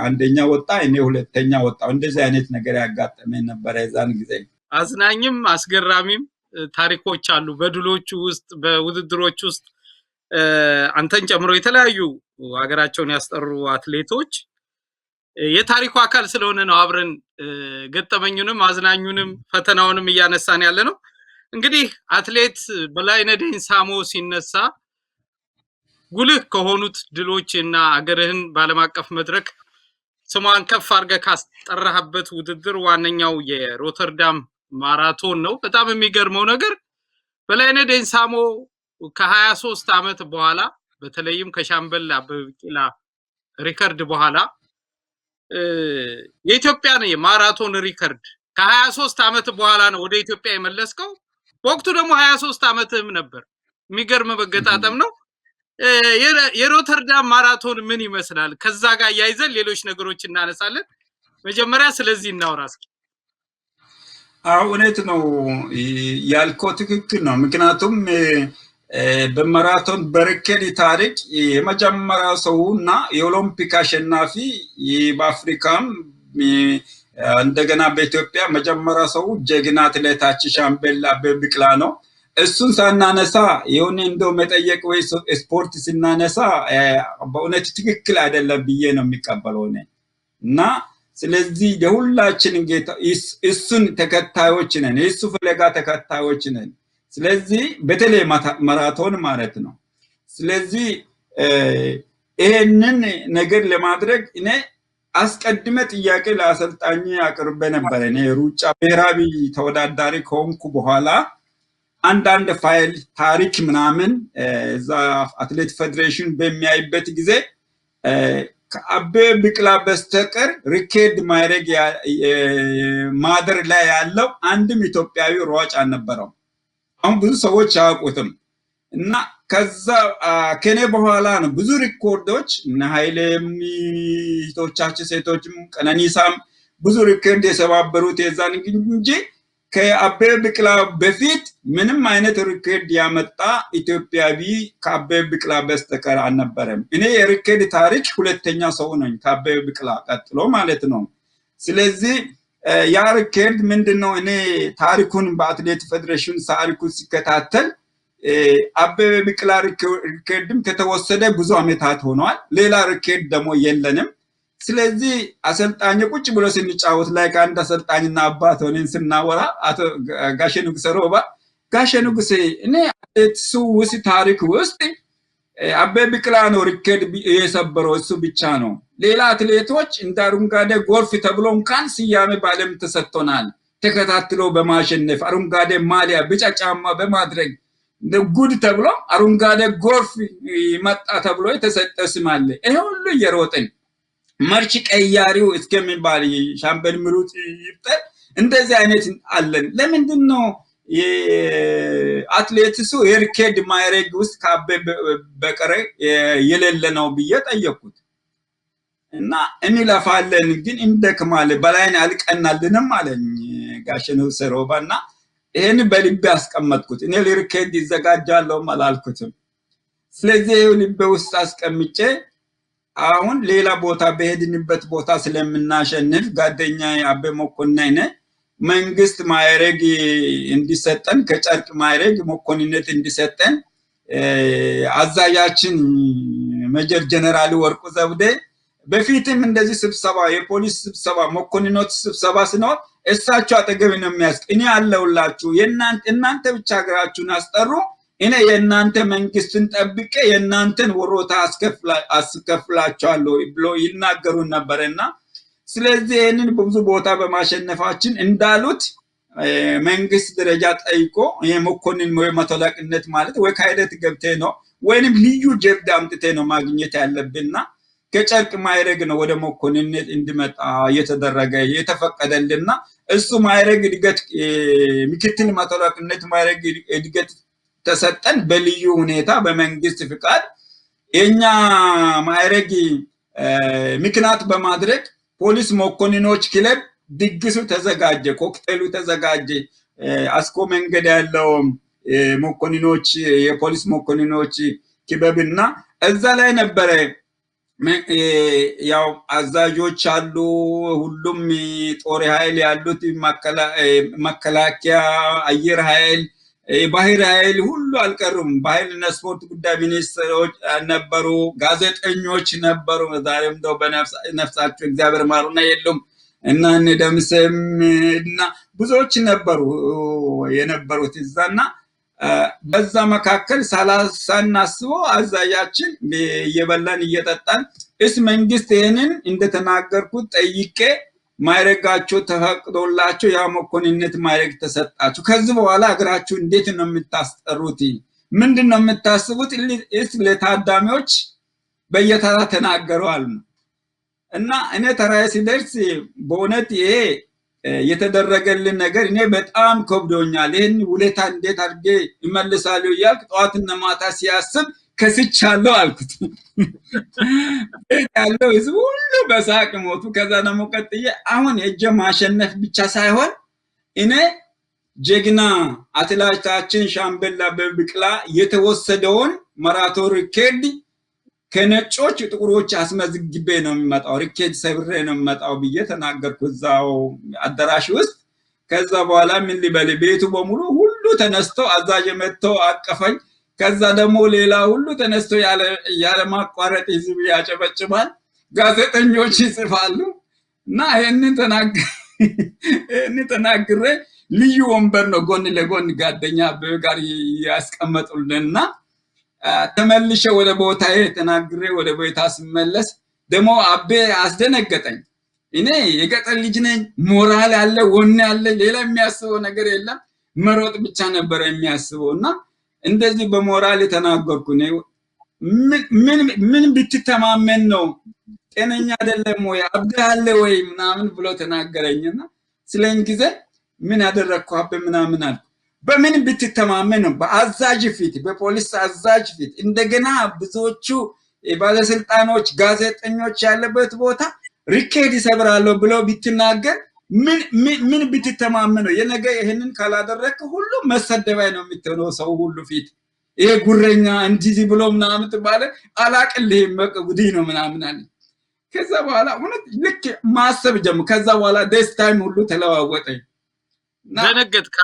1ኛ ወጣ፣ እኔ 2ኛ ወጣው። እንደዚህ አይነት ነገር ያጋጠመኝ ነበር የዛን ጊዜ። አዝናኝም አስገራሚም ታሪኮች አሉ በድሎቹ ውስጥ በውድድሮች ውስጥ አንተን ጨምሮ የተለያዩ ሀገራቸውን ያስጠሩ አትሌቶች የታሪኩ አካል ስለሆነ ነው አብረን ገጠመኙንም አዝናኙንም ፈተናውንም እያነሳን ያለ ነው። እንግዲህ አትሌት በላይነህ ዴንሳሞ ሲነሳ ጉልህ ከሆኑት ድሎች እና አገርህን በዓለም አቀፍ መድረክ ስሟን ከፍ አድርገህ ካስጠራህበት ውድድር ዋነኛው የሮተርዳም ማራቶን ነው። በጣም የሚገርመው ነገር በላይነህ ዴንሳሞ ከ23 ዓመት በኋላ በተለይም ከሻምበል አበበ ቢቂላ ሪከርድ በኋላ የኢትዮጵያን የማራቶን ሪከርድ ከ23 ዓመት በኋላ ነው ወደ ኢትዮጵያ የመለስከው። ወቅቱ ደግሞ 23 ዓመትም ነበር። የሚገርም መገጣጠም ነው። የሮተርዳም ማራቶን ምን ይመስላል? ከዛ ጋር ያይዘን ሌሎች ነገሮች እናነሳለን። መጀመሪያ ስለዚህ እናውራ እስኪ። እውነት ነው ያልከው ትክክል ነው። ምክንያቱም በማራቶን በሪከርድ ታሪክ የመጀመሪያው ሰውና የኦሎምፒክ አሸናፊ በአፍሪካም እንደገና በኢትዮጵያ መጀመሪያ ሰው ጀግና አትሌታችን ሻምበል አበበ ቢቂላ ነው። እሱን ሳናነሳ የሆነ እንደው መጠየቅ ወይ ስፖርት ስናነሳ በእውነት ትክክል አይደለም ብዬ ነው የሚቀበለው እኔ እና ስለዚህ የሁላችን ጌታ እሱን ተከታዮች ነን፣ የእሱ ፍለጋ ተከታዮች ነን። ስለዚህ በተለይ ማራቶን ማለት ነው። ስለዚህ ይሄንን ነገር ለማድረግ እኔ አስቀድመ ጥያቄ ለአሰልጣኝ አቅርቤ ነበር። እኔ ሩጫ ብሔራዊ ተወዳዳሪ ከሆንኩ በኋላ አንዳንድ ፋይል ታሪክ ምናምን እዛ አትሌት ፌዴሬሽን በሚያይበት ጊዜ ከአበበ ቢቂላ በስተቀር ሪከርድ ማድረግ ማደር ላይ ያለው አንድም ኢትዮጵያዊ ሯጭ አልነበረም። አሁን ብዙ ሰዎች አያውቁትም እና ከዛ ከኔ በኋላ ነው ብዙ ሪኮርዶች እነ ኃይሌም እህቶቻችን ሴቶችም ቀነኒሳም ብዙ ሪከርድ የሰባበሩት የዛን እንጂ ከአበበ ቢቂላ በፊት ምንም አይነት ሪከርድ ያመጣ ኢትዮጵያዊ ከአበበ ቢቂላ በስተቀር አልነበረም። እኔ የሪከርድ ታሪክ ሁለተኛ ሰው ነኝ ከአበበ ቢቂላ ቀጥሎ ማለት ነው። ስለዚህ ያ ሪከርድ ምንድነው? እኔ ታሪኩን በአትሌት ፌዴሬሽን ታሪኩን ሲከታተል አበበ ቢቂላ ሪከርድም ከተወሰደ ብዙ አመታት ሆኗል። ሌላ ሪከርድ ደግሞ የለንም። ስለዚህ አሰልጣኝ ቁጭ ብሎ ስንጫወት ላይ ከአንድ አሰልጣኝና አባት ሆነን ስናወራ አቶ ጋሼ ንጉሴ ሮባ ጋሼ ንጉሴ እኔ አትሌቲክሱ ውስጥ ታሪክ ውስጥ አበበ ቢቂላ ነው ሪከርድ የሰበረው እሱ ብቻ ነው። ሌላ አትሌቶች እንደ አረንጓዴ ጎልፍ ተብሎ እንኳን ስያሜ በዓለም ተሰጥቶናል። ተከታትሎ በማሸነፍ አረንጓዴ ማሊያ ቢጫ ጫማ በማድረግ ጉድ ተብሎ አረንጓዴ ጎልፍ መጣ ተብሎ የተሰጠ ስም አለ። ይሄ ሁሉ እየሮጥን መርች ቀያሪው እስከሚባል ሻምበል ምሩጥ ይፍጠር እንደዚህ አይነት አለን። ለምንድን ነው የአትሌቲክሱ የሪከርድ ማይረግ ውስጥ ከአበበ በቀር የሌለ ነው ብዬ ጠየቅኩት እና እንለፋለን ግን እንደክማለን በላይን አልቀናልንም አለኝ ጋሼ ንጉሴ ሮባ እና ይሄን በልቤ አስቀመጥኩት። እኔ ለሪከርድ ይዘጋጃለሁ አላልኩትም። ስለዚህ ልቤ ውስጥ አስቀምጬ አሁን ሌላ ቦታ በሄድንበት ቦታ ስለምናሸንፍ ጓደኛዬ አበበ መኮንን መንግስት ማዕረግ እንዲሰጠን ከጨርቅ ማዕረግ መኮንነት እንዲሰጠን አዛዣችን ሜጀር ጀነራል ወርቁ ዘውዴ በፊትም እንደዚህ ስብሰባ የፖሊስ ስብሰባ መኮንኖች ስብሰባ ሲኖር እሳቸው አጠገብ ነው የሚያስቀ እኔ አለውላችሁ እናንተ ብቻ ሀገራችሁን አስጠሩ እኔ የእናንተ መንግስትን ጠብቄ የእናንተን ወሮታ አስከፍላችኋለሁ ብሎ ይናገሩ ነበርና ስለዚህ ይሄንን ብዙ ቦታ በማሸነፋችን እንዳሉት መንግስት ደረጃ ጠይቆ የመኮንን መተላቅነት ማለት ወይ ካይደት ገብቴ ነው ወይንም ልዩ ጀብድ አምጥቴ ነው ማግኘት ያለብንና ከጨርቅ ማይረግ ነው ወደ መኮንነት እንዲመጣ የተደረገ የተፈቀደልና እሱ ማይረግ እድገት ምክትል መተላቅነት ማይረግ እድገት ተሰጠን በልዩ ሁኔታ በመንግስት ፍቃድ የኛ ማይረግ ምክንያት በማድረግ ፖሊስ መኮንኖች ክለብ ድግሱ ተዘጋጀ፣ ኮክቴሉ ተዘጋጀ። አስኮ መንገድ ያለው መኮንኖች የፖሊስ መኮንኖች ክበብና እዛ ላይ ነበረ ያው አዛዦች አሉ፣ ሁሉም ጦር ኃይል ያሉት መከላከያ፣ አየር ኃይል፣ ባህር ኃይል ሁሉ አልቀሩም። ባህልና ስፖርት ጉዳይ ሚኒስትሮች ነበሩ፣ ጋዜጠኞች ነበሩ። ዛሬም እንደው በነፍሳቸው እግዚአብሔር ማሩና የሉም እና ደምሰም እና ብዙዎች ነበሩ የነበሩት እዛና በዛ መካከል ሳናስበው አዛዣችን እየበላን እየጠጣን እስ መንግስት ይሄንን እንደተናገርኩት ጠይቄ ማይረጋቸው ተፈቅዶላቸው ያ መኮንነት ማይረግ ተሰጣቸው። ከዚህ በኋላ ሀገራችሁ እንዴት ነው የምታስጠሩት? ምንድነው የምታስቡት? እስ ለታዳሚዎች በየተራ ተናገረዋል እና እኔ ተራዬ ሲደርስ በእውነት ይሄ የተደረገልን ነገር እኔ በጣም ከብዶኛል። ይሄን ውለታ እንዴት አድርጌ እመልሳለሁ እያልኩ ጠዋትና ማታ ሲያስብ ከስቻለሁ አልኩት። ያለው ህዝብ ሁሉ በሳቅ ሞቱ። ከዛ ደግሞ ቀጥዬ አሁን የእጄ ማሸነፍ ብቻ ሳይሆን እኔ ጀግና አትሌታችን ሻምበል አበበ ቢቂላ የተወሰደውን ማራቶን ሪከርድ ከነጮች ጥቁሮች አስመዝግቤ ነው የሚመጣው፣ ሪከርድ ሰብሬ ነው የሚመጣው ብዬ ተናገርኩ እዛው አዳራሽ ውስጥ። ከዛ በኋላ ምን ሊበል ቤቱ በሙሉ ሁሉ ሁሉ ተነስቶ አዛዥ መጥቶ አቀፈኝ። ከዛ ደግሞ ሌላ ሁሉ ተነስቶ ያለ ማቋረጥ ህዝብ ያጨበጭባል፣ ጋዜጠኞች ይጽፋሉ። እና ይህንን ተናግሬ ልዩ ወንበር ነው ጎን ለጎን ጓደኛ አበበ ጋር ያስቀመጡልንና ተመልሼ ወደ ቦታዬ ተናግሬ ወደ ቤታ ስመለስ ደግሞ አቤ አስደነገጠኝ። እኔ የገጠር ልጅ ነኝ፣ ሞራል አለ፣ ወኔ አለ፣ ሌላ የሚያስበው ነገር የለም፣ መሮጥ ብቻ ነበር የሚያስበው። እና እንደዚህ በሞራል የተናገርኩ ነው። ምን ብትተማመን ነው? ጤነኛ አይደለም ወይ? አብደሃል ወይ? ምናምን ብሎ ተናገረኝና ስለኝ ጊዜ ምን ያደረግኩ አቤ ምናምን አልኩ። በምን ብትተማመን ነው? በአዛዥ ፊት፣ በፖሊስ አዛዥ ፊት እንደገና ብዙዎቹ ባለስልጣኖች፣ ጋዜጠኞች ያለበት ቦታ ሪኬድ ይሰብራለሁ ብሎ ቢትናገር ምን ብትተማመን ነው? የነገ ይሄንን ካላደረክ ሁሉ መሰደባይ ነው የምትሆነው ሰው ሁሉ ፊት። ይሄ ጉረኛ እንዲህ ብሎ ምናምን ተባለ። አላቅልህም ጉዲህ ነው ምናምን አለ። ከዛ በኋላ እውነት ልክ ማሰብ ጀመርኩ። ከዛ በኋላ ደስታዬም ሁሉ ተለዋወጠኝ። ደነገጥክ?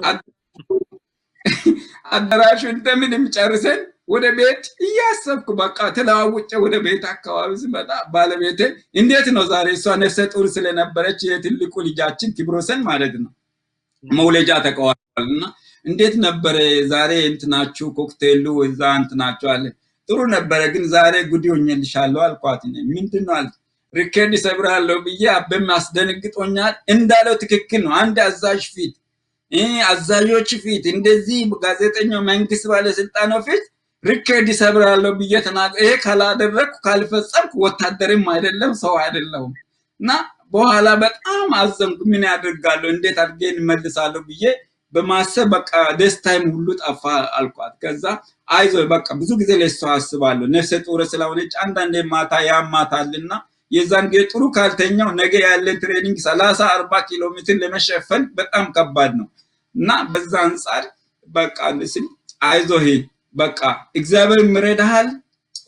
አዳራሹ እንደምንም ጨርሰን ወደ ቤት እያሰብኩ በቃ ተለዋውጬ ወደ ቤት አካባቢ ስመጣ ባለቤቴ እንዴት ነው ዛሬ? እሷ ነፍሰ ጡር ስለነበረች የትልቁ ልጃችን ክብሮሰን ማለት ነው መውለጃ ተቀዋልና እንዴት ነበረ ዛሬ እንትናችሁ ኮክቴሉ እዛ እንትናችሁ አለ። ጥሩ ነበረ፣ ግን ዛሬ ጉድ ሆኜልሻለሁ አልኳት። ምንድነው አለ። ሪከርድ ሰብራለሁ ብዬ አበም አስደነግጦኛል። እንዳለው ትክክል ነው። አንድ አዛዥ ፊት አዛዦች ፊት እንደዚህ ጋዜጠኛው መንግስት ባለስልጣኖች ፊት ሪከርድ ሰብራለሁ ብዬ ተናገር። ይሄ ካላደረኩ ካልፈጸምኩ ወታደርም አይደለም ሰው አይደለሁም። እና በኋላ በጣም አዘንኩ። ምን ያደርጋለሁ? እንዴት አድርጌ እመልሳለሁ ብዬ በማሰብ በቃ ደስታዬም ሁሉ ጠፋ አልኳት። ከዛ አይዞ በቃ ብዙ ጊዜ ለሷ አስባለሁ። ነፍሰ ጡር ስለሆነች አንዳንዴ ማታ ያማታልና የዛን ጊዜ ጥሩ ካልተኛው ነገ ያለ ትሬኒንግ 30-40 ኪሎ ሜትር ለመሸፈን በጣም ከባድ ነው። እና በዛ አንፃር በቃ ለስል አይዞህ በቃ እግዚአብሔር ይረዳሃል፣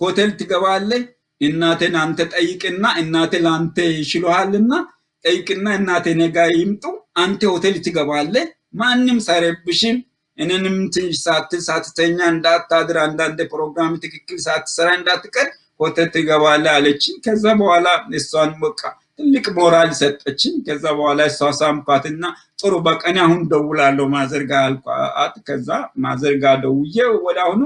ሆቴል ትገባለህ፣ እናቴን አንተ ጠይቅና እናቴ ላንተ ይሽሎሃልና ጠይቅና እናቴ ነገ ይምጡ፣ አንተ ሆቴል ትገባለህ፣ ማንም ሳይረብሽም እኔንም ትንሽ ሳትተኛ እንዳታድር፣ አንዳንድ ፕሮግራም ትክክል ሳትሰራ እንዳትቀር ሆቴል ትገባለህ አለችኝ። ከዛ በኋላ እሷን በቃ ትልቅ ሞራል ሰጠችኝ። ከዛ በኋላ እሷ ሳምኳትና ጥሩ በቃ እኔ አሁን ደውላለሁ ማዘርጋ አልኳት። ከዛ ማዘርጋ ደውዬ ወደ አሁኑ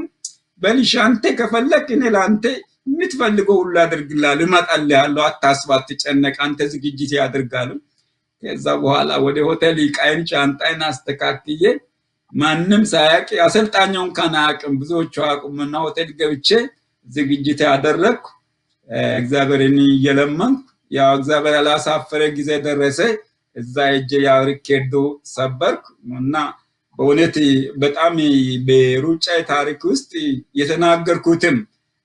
በልሽ አንተ ከፈለክ እኔ ለአንተ የምትፈልገው ሁሉ አድርግልሃለሁ፣ እመጣልሃለሁ፣ አታስብ፣ አትጨነቅ፣ አንተ ዝግጅት ያድርጋለሁ። ከዛ በኋላ ወደ ሆቴል ቃይን ሻንጣይን አስተካክዬ ማንም ሳያውቅ አሰልጣኛውን ካናቅም ብዙዎቹ አቁምና ሆቴል ገብቼ ዝግጅት ያደረግኩ እግዚአብሔርን እየለመንኩ ያው እግዚአብሔር አላሳፈረ ጊዜ ደረሰ። እዛ ሄጄ ያው ሪከርዱ ሰበርኩ እና በእውነት በጣም በሩጫ ታሪክ ውስጥ የተናገርኩትም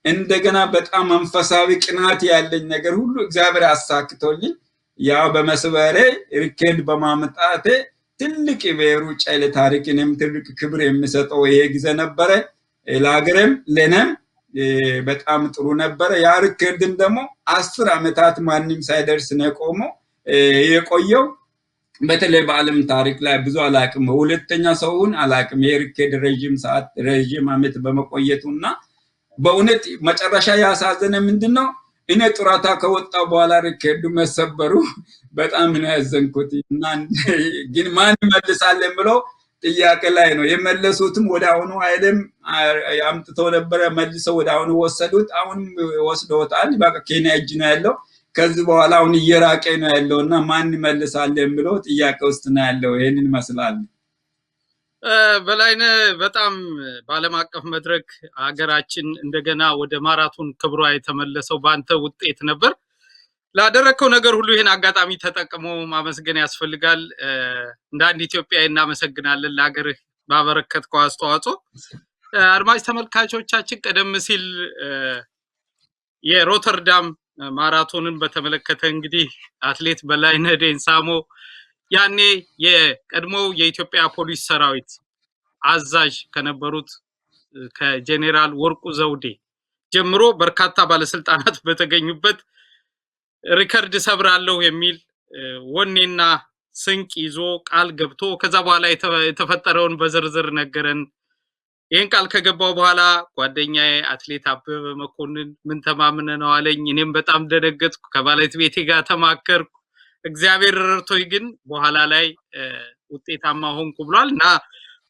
እንደገና በጣም መንፈሳዊ ቅናት ያለኝ ነገር ሁሉ እግዚአብሔር አሳክቶልኝ ያው በመስበሬ ሪከርድ በማምጣቴ ትልቅ በሩጫ ለታሪክ እኔም ትልቅ ክብር የሚሰጠው ይሄ ጊዜ ነበረ። ለሀገርም ለኔም በጣም ጥሩ ነበረ። ያ ሪከርድን ደግሞ 10 ዓመታት ማንም ሳይደርስ ነው የቆየው። በተለይ በዓለም ታሪክ ላይ ብዙ አላቅም፣ ሁለተኛ ሰውን አላቅም የሪከርድ ረዥም ዓመት በመቆየቱና በእውነት መጨረሻ ያሳዘነ ምንድነው እኔ ጡረታ ከወጣ በኋላ ሪከርዱ መሰበሩ በጣም ነው ያዘንኩት። እና ግን ማን ይመልሳል ብለው ጥያቄ ላይ ነው የመለሱትም። ወደ አሁኑ አይደም አምጥቶ ነበር መልሰው ወደ አሁኑ ወሰዱት። አሁንም ወስደውታል። በቃ ኬንያ እጅ ነው ያለው። ከዚህ በኋላ አሁን እየራቀ ነው ያለውና ማን ይመልሳል ብለው ጥያቄ ውስጥ ነው ያለው። ይሄንን ይመስላል። በላይነህ በጣም በዓለም አቀፍ መድረክ ሀገራችን እንደገና ወደ ማራቶን ክብሯ የተመለሰው በአንተ ውጤት ነበር። ላደረከው ነገር ሁሉ ይህን አጋጣሚ ተጠቅሞ ማመስገን ያስፈልጋል። እንደ አንድ ኢትዮጵያዊ እናመሰግናለን ለሀገርህ ባበረከትከው አስተዋጽኦ። አድማጭ ተመልካቾቻችን ቀደም ሲል የሮተርዳም ማራቶንን በተመለከተ እንግዲህ አትሌት በላይነህ ዴንሳሞ ያኔ የቀድሞው የኢትዮጵያ ፖሊስ ሰራዊት አዛዥ ከነበሩት ከጄኔራል ወርቁ ዘውዴ ጀምሮ በርካታ ባለስልጣናት በተገኙበት ሪከርድ ሰብራለሁ የሚል ወኔና ስንቅ ይዞ ቃል ገብቶ ከዛ በኋላ የተፈጠረውን በዝርዝር ነገረን። ይህን ቃል ከገባው በኋላ ጓደኛዬ አትሌት አበበ መኮንን ምን ተማምነ ነው አለኝ። እኔም በጣም ደነገጥኩ። ከባለቤቴ ጋር ተማከርኩ። እግዚአብሔር ረድቶኝ ግን በኋላ ላይ ውጤታማ ሆንኩ ብሏል። እና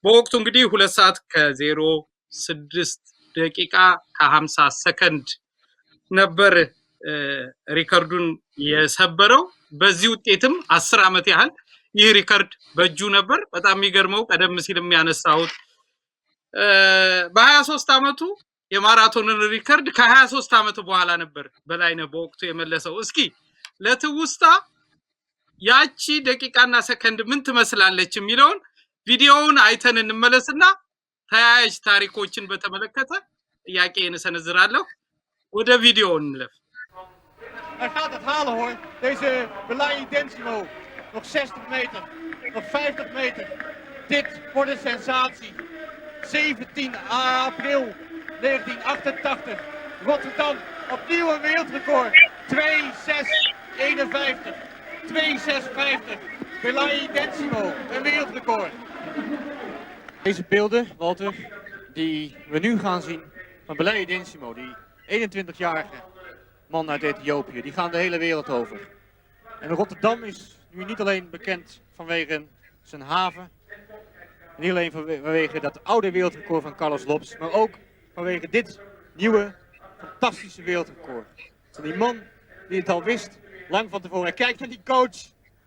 በወቅቱ እንግዲህ 2 ሰዓት ከ06 ደቂቃ ከ50 ሰከንድ ነበር ሪከርዱን የሰበረው። በዚህ ውጤትም 10 ዓመት ያህል ይህ ሪከርድ በእጁ ነበር። በጣም የሚገርመው ቀደም ሲል የሚያነሳሁት በ23 ዓመቱ የማራቶንን ሪከርድ ከ23 ዓመት በኋላ ነበር በላይነህ በወቅቱ የመለሰው። እስኪ ለትውስታ ያቺ ደቂቃና ሰከንድ ምን ትመስላለች የሚለውን ቪዲዮውን አይተን እንመለስና ተያያዥ ታሪኮችን በተመለከተ ጥያቄን እሰነዝራለሁ። ወደ ቪዲዮ እንለፍ። Hij gaat het halen hoor, deze Belaye Densimo. Nog 60 meter, nog 50 meter. Dit wordt een sensatie. 17 april 1988. Rotterdam, opnieuw een wereldrecord. 2:6:51. 2:6:50. Belaye Densimo, een wereldrecord. Deze beelden, Walter, die we nu gaan zien van Belaye Densimo, die 21-jarige man uit Ethiopië, die gaan de hele wereld over. En Rotterdam is nu niet alleen bekend vanwege zijn haven, niet alleen vanwege dat oude wereldrecord van Carlos Lopes, maar ook vanwege dit nieuwe, fantastische wereldrecord. Van die man die het al wist, lang van tevoren. Kijk naar die coach.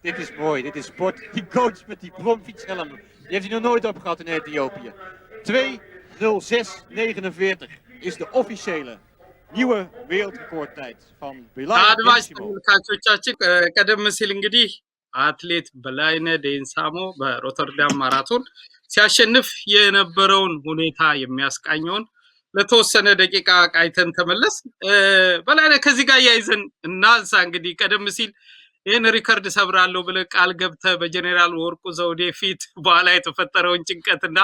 Dit is mooi, dit is sport. Die coach met die bromfietshelm, die heeft hij nog nooit opgehad in Ethiopië. 2:06:49 is de officiële nieuwe wereldrecordtijd van Belaye Densimo. ተመልካቾቻችን ቀደም ሲል እንግዲህ አትሌት በላይነህ ዴንሳሞ በሮተርዳም ማራቶን ሲያሸንፍ የነበረውን ሁኔታ የሚያስቃኘውን ለተወሰነ ደቂቃ ቃይተን ተመለስ። በላይነህ ከዚህ ጋር ያይዘን እናንሳ። እንግዲህ ቀደም ሲል ይህን ሪከርድ ሰብራለሁ ብለህ ቃል ገብተህ በጀኔራል ወርቁ ዘውዴ ፊት በኋላ የተፈጠረውን ጭንቀትና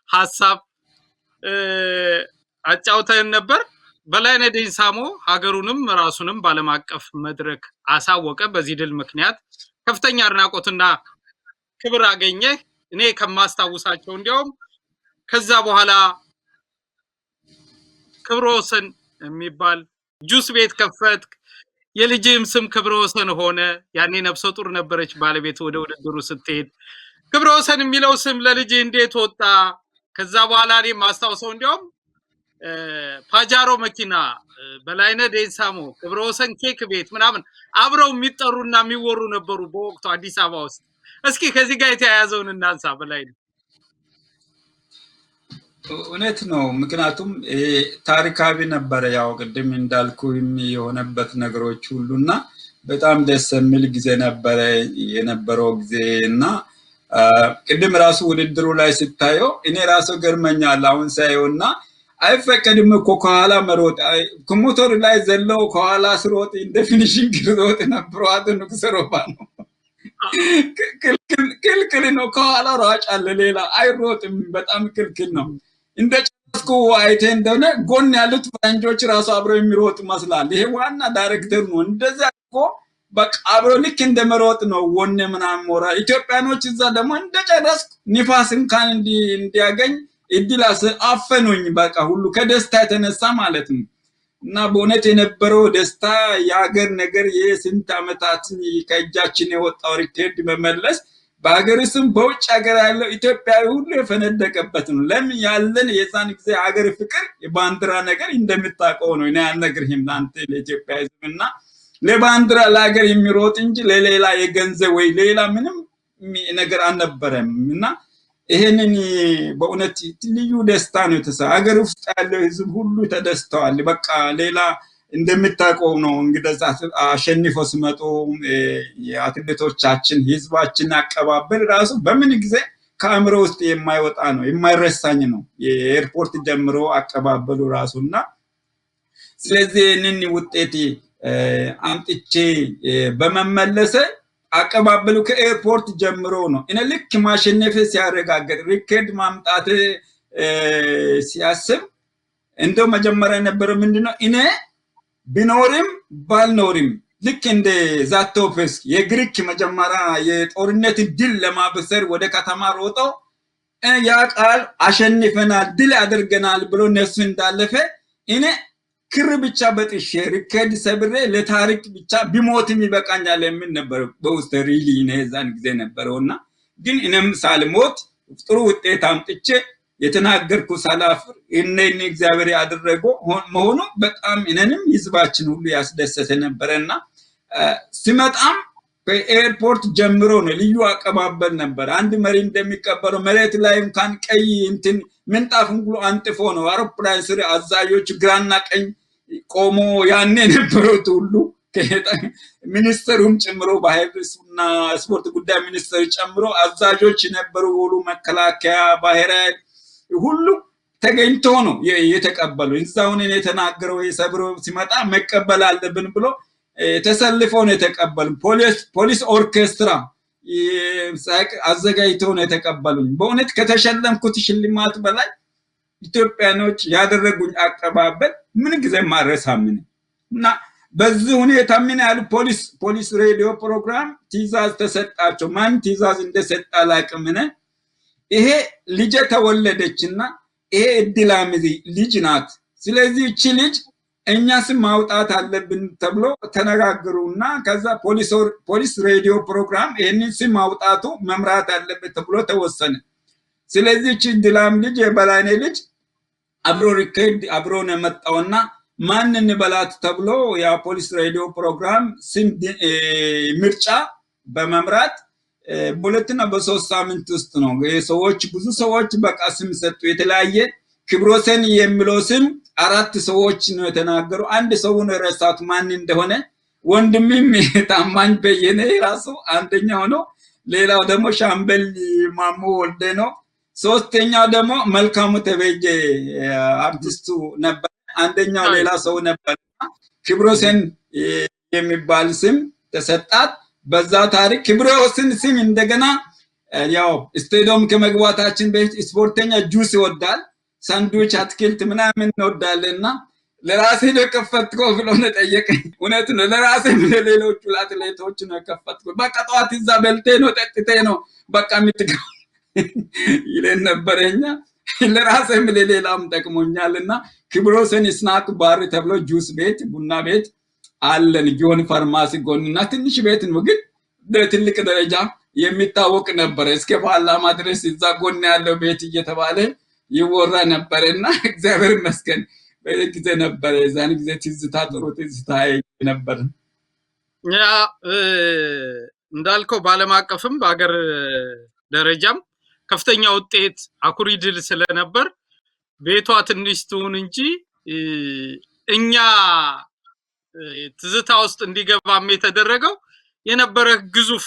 ሀሳብ አጫውተን ነበር። በላይነህ ዴንሳሞ ሀገሩንም ራሱንም ባለም አቀፍ መድረክ አሳወቀ። በዚህ ድል ምክንያት ከፍተኛ አድናቆትና ክብር አገኘ። እኔ ከማስታውሳቸው እንዲያውም ከዛ በኋላ ክብረ ወሰን የሚባል ጁስ ቤት ከፈትክ፣ የልጅም ስም ክብረ ወሰን ሆነ። ያኔ ነፍሰ ጡር ነበረች ባለቤት ወደ ውድድሩ ስትሄድ። ክብረ ወሰን የሚለው ስም ለልጅ እንዴት ወጣ? ከዛ በኋላ እኔ ማስታውሰው እንዲያውም ፓጃሮ መኪና፣ በላይነህ ዴንሳሞ፣ ክብረ ወሰን ኬክ ቤት ምናምን አብረው የሚጠሩና የሚወሩ ነበሩ በወቅቱ አዲስ አበባ ውስጥ። እስኪ ከዚህ ጋር የተያያዘውን እናንሳ። በላይነህ እውነት ነው። ምክንያቱም ታሪካዊ ነበረ። ያው ቅድም እንዳልኩ የሆነበት ነገሮች ሁሉና በጣም ደስ የሚል ጊዜ ነበረ የነበረው ጊዜና ቅድም ራሱ ውድድሩ ላይ ስታየው እኔ ራሱ ገርመኛል አሁን ሳየውና አይፈቀድም እኮ ከኋላ መሮጥ። ከሞተር ላይ ዘለው ከኋላ ስሮጥ እንደ ፊኒሽንግ ሮጥ ነበርዋት ንጉሰሮባ ነው። ክልክል ነው። ከኋላ ሯጭ አለ ሌላ አይሮጥም። በጣም ክልክል ነው። እንደ ጨረስኩ አይቴ እንደሆነ ጎን ያሉት ፈረንጆች ራሱ አብረው የሚሮጥ መስላል። ይሄ ዋና ዳይሬክተር ነው። እንደዛ እኮ በቃ አብረው ልክ እንደመሮጥ ነው። ወኔ ምናምን ሞራል። ኢትዮጵያኖች እዛ ደግሞ እንደጨረስኩ ንፋስ እንኳን እንዲያገኝ እድል አፈኑኝ። በቃ ሁሉ ከደስታ የተነሳ ማለት ነው። እና በእውነት የነበረው ደስታ የሀገር ነገር የስንት ዓመታት ከእጃችን የወጣው ሪከርድ መመለስ በሀገር ስም በውጭ ሀገር ያለው ኢትዮጵያዊ ሁሉ የፈነደቀበት ነው። ለምን ያለን የዛን ጊዜ ሀገር ፍቅር የባንዲራ ነገር እንደምታውቀው ነው። እኔ አልነግርህም ለአንተ ለኢትዮጵያ ሕዝብና ለባንዲራ ለሀገር የሚሮጥ እንጂ ለሌላ የገንዘብ ወይ ሌላ ምንም ነገር አልነበረም። እና ይሄንን በእውነት ልዩ ደስታ ነው የተሰማ። ሀገር ውስጥ ያለው ሕዝብ ሁሉ ተደስተዋል። በቃ ሌላ እንደምታውቀው ነው እንግዲህ አሸንፎ ሲመጡ የአትሌቶቻችን ህዝባችን አቀባበል ራሱ በምን ጊዜ ከአእምሮ ውስጥ የማይወጣ ነው፣ የማይረሳኝ ነው። የኤርፖርት ጀምሮ አቀባበሉ ራሱና ስለዚህ ይህንን ውጤት አምጥቼ በመመለሰ አቀባበሉ ከኤርፖርት ጀምሮ ነው። እኔ ልክ ማሸነፍ ሲያረጋግጥ ሪከርድ ማምጣት ሲያስብ እንደው መጀመሪያ የነበረው ምንድነው እኔ ቢኖርም ባልኖርም ልክ እንደ ዛቶፍስክ የግሪክ መጀመሪያ የጦርነት ድል ለማብሰር ወደ ከተማ ሮጠው ያ ቃል አሸንፈናል ድል አድርገናል ብሎ ነሱ እንዳለፈ እኔ ክር ብቻ በጥሼ ሪከርድ ሰብሬ ለታሪክ ብቻ ቢሞትም ይበቃኛል የሚል ነበር በውስጥ ሪሊ ነዛን ጊዜ ነበረውና ግን እኔም ሳልሞት ጥሩ ውጤት አምጥቼ የተናገርኩ ሳላፍር እኔ እግዚአብሔር ያደረገው መሆኑ በጣም እኔንም ህዝባችን ሁሉ ያስደሰተ ነበርና ሲመጣም በኤርፖርት ጀምሮ ነው ልዩ አቀባበል ነበር አንድ መሪ እንደሚቀበለው መሬት ላይ እንኳን ቀይ እንትን ምንጣፉን ሁሉ አንጥፎ ነው አውሮፕላን ስር አዛዦች ግራና ቀኝ ቆሞ ያኔ ነበሩት ሁሉ ሚኒስተሩም ጨምሮ ባህልና ስፖርት ጉዳይ ሚኒስተር ጨምሮ አዛዦች ነበሩ ሁሉ መከላከያ ባህር ሁሉ ተገኝቶ ነው የተቀበሉ እዛውን የተናገረው የሰብሮ ሲመጣ መቀበል አለብን ብሎ ተሰልፎ ነው የተቀበሉ ፖሊስ ኦርኬስትራ አዘጋጅቶ ነው የተቀበሉኝ በእውነት ከተሸለምኩት ሽልማት በላይ ኢትዮጵያኖች ያደረጉኝ አቀባበል ምን ጊዜ ማረሳምን እና በዚህ ሁኔታ ምን ያህል ፖሊስ ሬዲዮ ፕሮግራም ትዕዛዝ ተሰጣቸው ማን ትዕዛዝ እንደሰጣ ላቅምነ ይሄ ልጅ ተወለደችና ይሄ እድላምዚ ልጅ ናት ስለዚህ እቺ ልጅ እኛስ ማውጣት አለብን ተብሎ ተነጋገሩና ከዛ ፖሊስ ሬዲዮ ፕሮግራም ይሄንን ስም ማውጣቱ መምራት አለበት ተብሎ ተወሰነ ስለዚህ እቺ እድላም ልጅ የበላይኔ ልጅ አብሮ ሪከርድ አብሮ ነው መጣውና ማንን በላት ተብሎ ያ ፖሊስ ሬዲዮ ፕሮግራም ስም ምርጫ በመምራት በሁለትና በሶስት ሳምንት ውስጥ ነው ሰዎች ብዙ ሰዎች በቃ ስም ሰጡ የተለያየ ክብሮሰን የሚለው ስም አራት ሰዎች ነው የተናገሩ አንድ ሰው ነው ረሳት ማን እንደሆነ ወንድምም ታማኝ በየነ ራሱ አንደኛው ነው ሌላው ደግሞ ሻምበል ማሞ ወልደ ነው ሶስተኛው ደግሞ መልካሙ ተበጀ አርቲስቱ ነበር አንደኛው ሌላ ሰው ነበር ክብሮሰን የሚባል ስም ተሰጣት በዛ ታሪክ ክብሮሰን ስም እንደገና ያው ስቴዲየም ከመግባታችን በፊት ስፖርተኛ ጁስ ይወዳል ሳንድዊች አትክልት ምናምን እንወዳለና ለራሴ ነው ከፈትከው ብሎ ነው ጠየቀኝ እውነት ነው ለራሴ ለሌሎቹ አትሌቶች ነው ከፈትከው በቃ ጧት እዛ በልቴ ነው ጠጥቴ ነው በቃ ምትገው ይለን ነበርኛ ለራሴም ለሌላም ጠቅሞኛልና ክብሮሰን ስናክ ባር ተብሎ ጁስ ቤት ቡና ቤት አለን ጆን ፋርማሲ ጎንና ትንሽ ቤት ነው ግን በትልቅ ደረጃ የሚታወቅ ነበር እስከ ፓርላማ ድረስ እዛ ጎን ያለው ቤት እየተባለ ይወራ ነበርና እግዚአብሔር ይመስገን በጊዜ ነበር የዛን ጊዜ ትዝታ ጥሩ ትዝታ ነበር ያ እንዳልከው ባለም አቀፍም በአገር ደረጃም ከፍተኛ ውጤት አኩሪ ድል ስለነበር ቤቷ ትንሽ ትሁን እንጂ እኛ ትዝታ ውስጥ እንዲገባም የተደረገው የነበረ ግዙፍ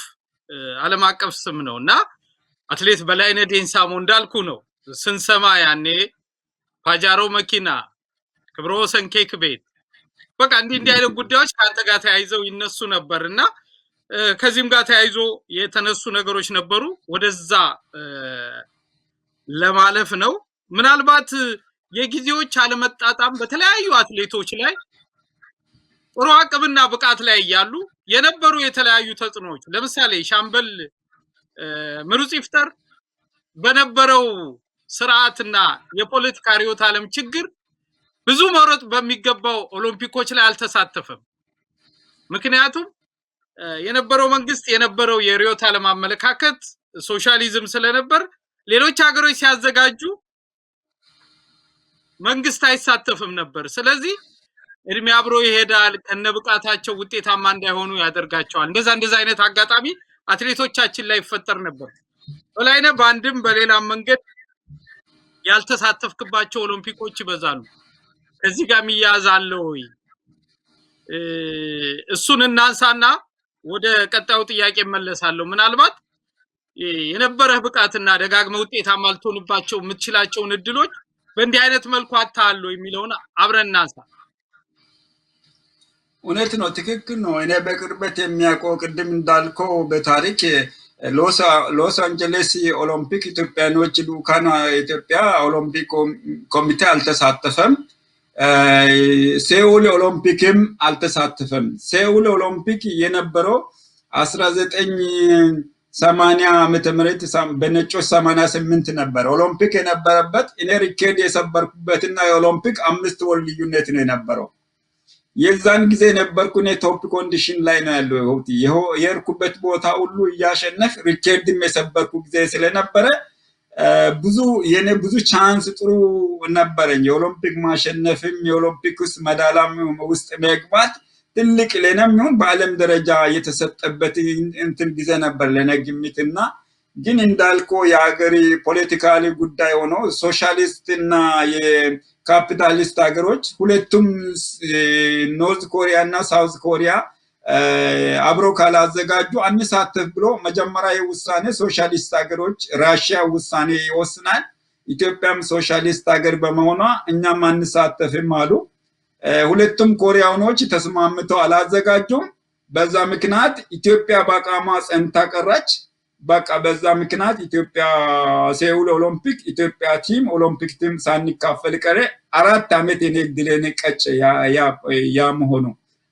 ዓለም አቀፍ ስም ነውና አትሌት በላይነህ ዴንሳሞ እንዳልኩ ነው ስንሰማ ያኔ ፓጃሮ መኪና ክብሮሰን ኬክ ቤት በቃ እንዲህ አይነት ጉዳዮች ካንተ ጋር ተያይዘው ይነሱ ነበርና ከዚህም ጋር ተያይዞ የተነሱ ነገሮች ነበሩ ወደዛ ለማለፍ ነው ምናልባት የጊዜዎች አለመጣጣም በተለያዩ አትሌቶች ላይ ጥሩ አቅምና ብቃት ላይ ያሉ የነበሩ የተለያዩ ተጽዕኖዎች ለምሳሌ ሻምበል ምሩጽ ይፍጠር በነበረው ስርዓትና የፖለቲካ ሪዮት ዓለም ችግር ብዙ መሮጥ በሚገባው ኦሎምፒኮች ላይ አልተሳተፈም ምክንያቱም የነበረው መንግስት የነበረው የሪዮት ዓለም አመለካከት ሶሻሊዝም ስለነበር ሌሎች ሀገሮች ሲያዘጋጁ መንግስት አይሳተፍም ነበር ስለዚህ እድሜ አብሮ ይሄዳል ከነብቃታቸው ውጤታማ እንዳይሆኑ ያደርጋቸዋል እንደዛ አይነት አጋጣሚ አትሌቶቻችን ላይ ይፈጠር ነበር በላይነህ ባንድም በሌላም መንገድ ያልተሳተፍክባቸው ኦሎምፒኮች ይበዛሉ ከዚህ ጋር የሚያዛለው እሱን እናንሳና ወደ ቀጣዩ ጥያቄ መለሳለሁ ምናልባት የነበረ ብቃትና ደጋግመ ውጤታማ ልትሆንባቸው የምትችላቸውን እድሎች በእንዲህ አይነት መልኩ አታሉ የሚለውን አብረን እናንሳ እውነት ነው ትክክል ነው እኔ በቅርበት የሚያውቀው ቅድም እንዳልከው በታሪክ ሎስ አንጀለስ ኦሎምፒክ ኢትዮጵያኖች ሉካና ኢትዮጵያ ኦሎምፒክ ኮሚቴ አልተሳተፈም ሴኡል ኦሎምፒክም አልተሳተፈም። ሴኡል ኦሎምፒክ የነበረው 1980 ዓመተ ምህረት በነጮች 88 ነበር ኦሎምፒክ የነበረበት። እኔ ሪኬድ የሰበርኩበትና የኦሎምፒክ 5 ወር ልዩነት ነው የነበረው። የዛን ጊዜ ነበርኩ እኔ ቶፕ ኮንዲሽን ላይ ነው ያለው። የርኩበት ቦታ ሁሉ እያሸነፍ ሪኬድም የሰበርኩ ጊዜ ስለነበረ ብዙ ቻንስ ጥሩ ነበረኝ። የኦሎምፒክ ማሸነፍም የኦሎምፒክ ውስጥ መዳላም ውስጥ መግባት ትልቅ ለኔም ይሁን በዓለም ደረጃ የተሰጠበት እንትን ጊዜ ነበር ለኔ ግምትና ግን እንዳልኮ የሀገር ፖለቲካሊ ጉዳይ ሆኖ ሶሻሊስት እና የካፒታሊስት ሀገሮች ሁለቱም ኖርዝ ኮሪያ እና ሳውዝ ኮሪያ አብሮ ካላዘጋጁ አንሳተፍ ብሎ መጀመሪያ የውሳኔ ሶሻሊስት ሀገሮች ራሽያ ውሳኔ ይወስናል። ኢትዮጵያም ሶሻሊስት ሀገር በመሆኗ እኛም አንሳተፍም አሉ። ሁለቱም ኮሪያኖች ተስማምተው አላዘጋጁም። በዛ ምክንያት ኢትዮጵያ በአቋሟ ጸንታ ቀረች። በቃ በዛ ምክንያት ኢትዮጵያ ሴኡል ኦሎምፒክ ኢትዮጵያ ቲም ኦሎምፒክ ቲም ሳንካፈል ቀረ። 4 ዓመት የኔ ድሌን ቀጭ ያ መሆኑ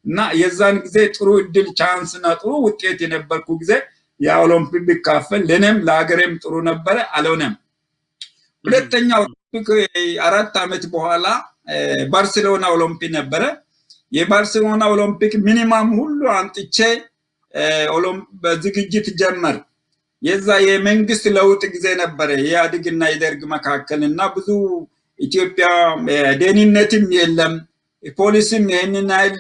እና የዛን ጊዜ ጥሩ እድል ቻንስ እና ጥሩ ውጤት የነበርኩ ጊዜ ያ ኦሎምፒክ ቢካፈል ለኔም ለሀገሬም ጥሩ ነበረ። አልሆነም። ሁለተኛው ኦሎምፒክ 4 ዓመት በኋላ ባርሴሎና ኦሎምፒክ ነበረ። የባርሴሎና ኦሎምፒክ ሚኒማም ሁሉ አንጥቼ በዝግጅት ጀመር። የዛ የመንግስት ለውጥ ጊዜ ነበረ የኢህአዴግና የደርግ መካከልና ብዙ ኢትዮጵያ ደህንነትም የለም ፖሊስም ይህንን ኃይል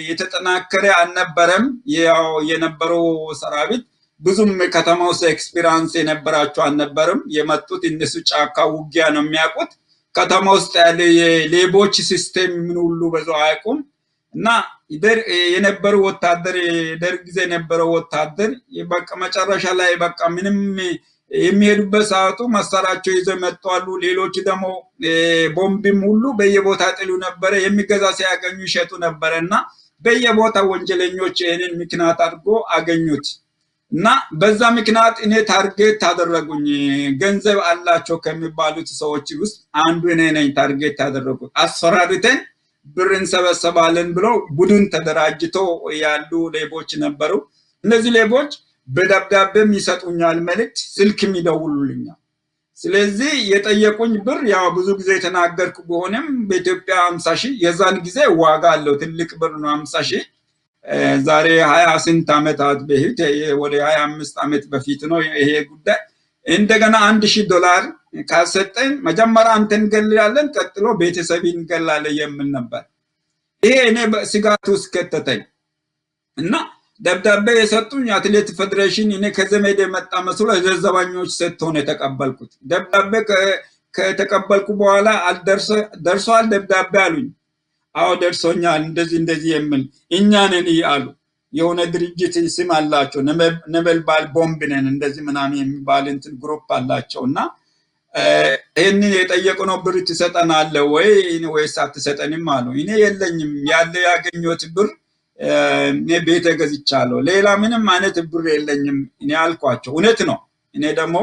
የተጠናከረ አልነበረም። ያው የነበረው ሰራዊት ብዙም ከተማ ውስጥ ኤክስፒሪያንስ የነበራቸው አልነበረም። የመጡት እነሱ ጫካ ውጊያ ነው የሚያውቁት። ከተማ ውስጥ ያለ የሌቦች ሲስተም ምን ሁሉ በዛው አያውቁም። እና የነበረው ወታደር ደርግ ጊዜ የነበረው ወታደር በቃ መጨረሻ ላይ በቃ ምንም የሚሄዱበት ሰዓቱ መሳሪያቸው ይዘው መጥተዋል። ሌሎች ደግሞ ቦምብም ሁሉ በየቦታ ጥሉ ነበረ። የሚገዛ ሲያገኙ ይሸጡ ነበረና በየቦታ ወንጀለኞች ይሄንን ምክንያት አድርጎ አገኙት እና በዛ ምክንያት እኔ ታርጌት ታደረጉኝ። ገንዘብ አላቸው ከሚባሉት ሰዎች ውስጥ አንዱ እኔ ነኝ ታርጌት ያደረጉት። አስፈራርተን ብር እንሰበሰባለን ብሎ ቡድን ተደራጅቶ ያሉ ሌቦች ነበሩ። እነዚህ ሌቦች በደብዳቤም ይሰጡኛል መልእክት፣ ስልክም ይደውሉልኛል። ስለዚህ የጠየቁኝ ብር ያው ብዙ ጊዜ የተናገርኩ ቢሆንም በኢትዮጵያ 50 ሺህ የዛን ጊዜ ዋጋ አለው፣ ትልቅ ብር ነው 50 ሺህ። ዛሬ 20 ስንት ዓመታት በፊት ወደ 25 ዓመት በፊት ነው ይሄ ጉዳይ። እንደገና $1000 ካሰጠን መጀመሪያ አንተን እንገላለን፣ ቀጥሎ ቤተሰብን እንገላለን የሚል ነበር። ይሄ እኔ ስጋት ውስጥ ከተተኝ እና ደብዳቤ የሰጡኝ አትሌት ፌዴሬሽን እኔ ከዘመድ የመጣ መስሎ ለዘባኞች ሰጥተው ነው የተቀበልኩት። ደብዳቤ ከተቀበልኩ በኋላ ደርሷል ደብዳቤ አሉኝ። አዎ ደርሶኛል፣ እንደዚህ የሚል እኛ ነን አሉ። የሆነ ድርጅት ስም አላቸው፣ ነበልባል ቦምብ ነን እንደዚህ ምናምን የሚባል እንትን ግሩፕ አላቸውና ይሄንን የጠየቅነው ብር ትሰጠናለህ ወይስ አትሰጠንም አሉ። እኔ የለኝም፣ ያለ ያገኘሁት ብር እኔ ቤት ገዝቻለሁ፣ ሌላ ምንም አይነት ብር የለኝም እኔ አልኳቸው። እውነት ነው። እኔ ደግሞ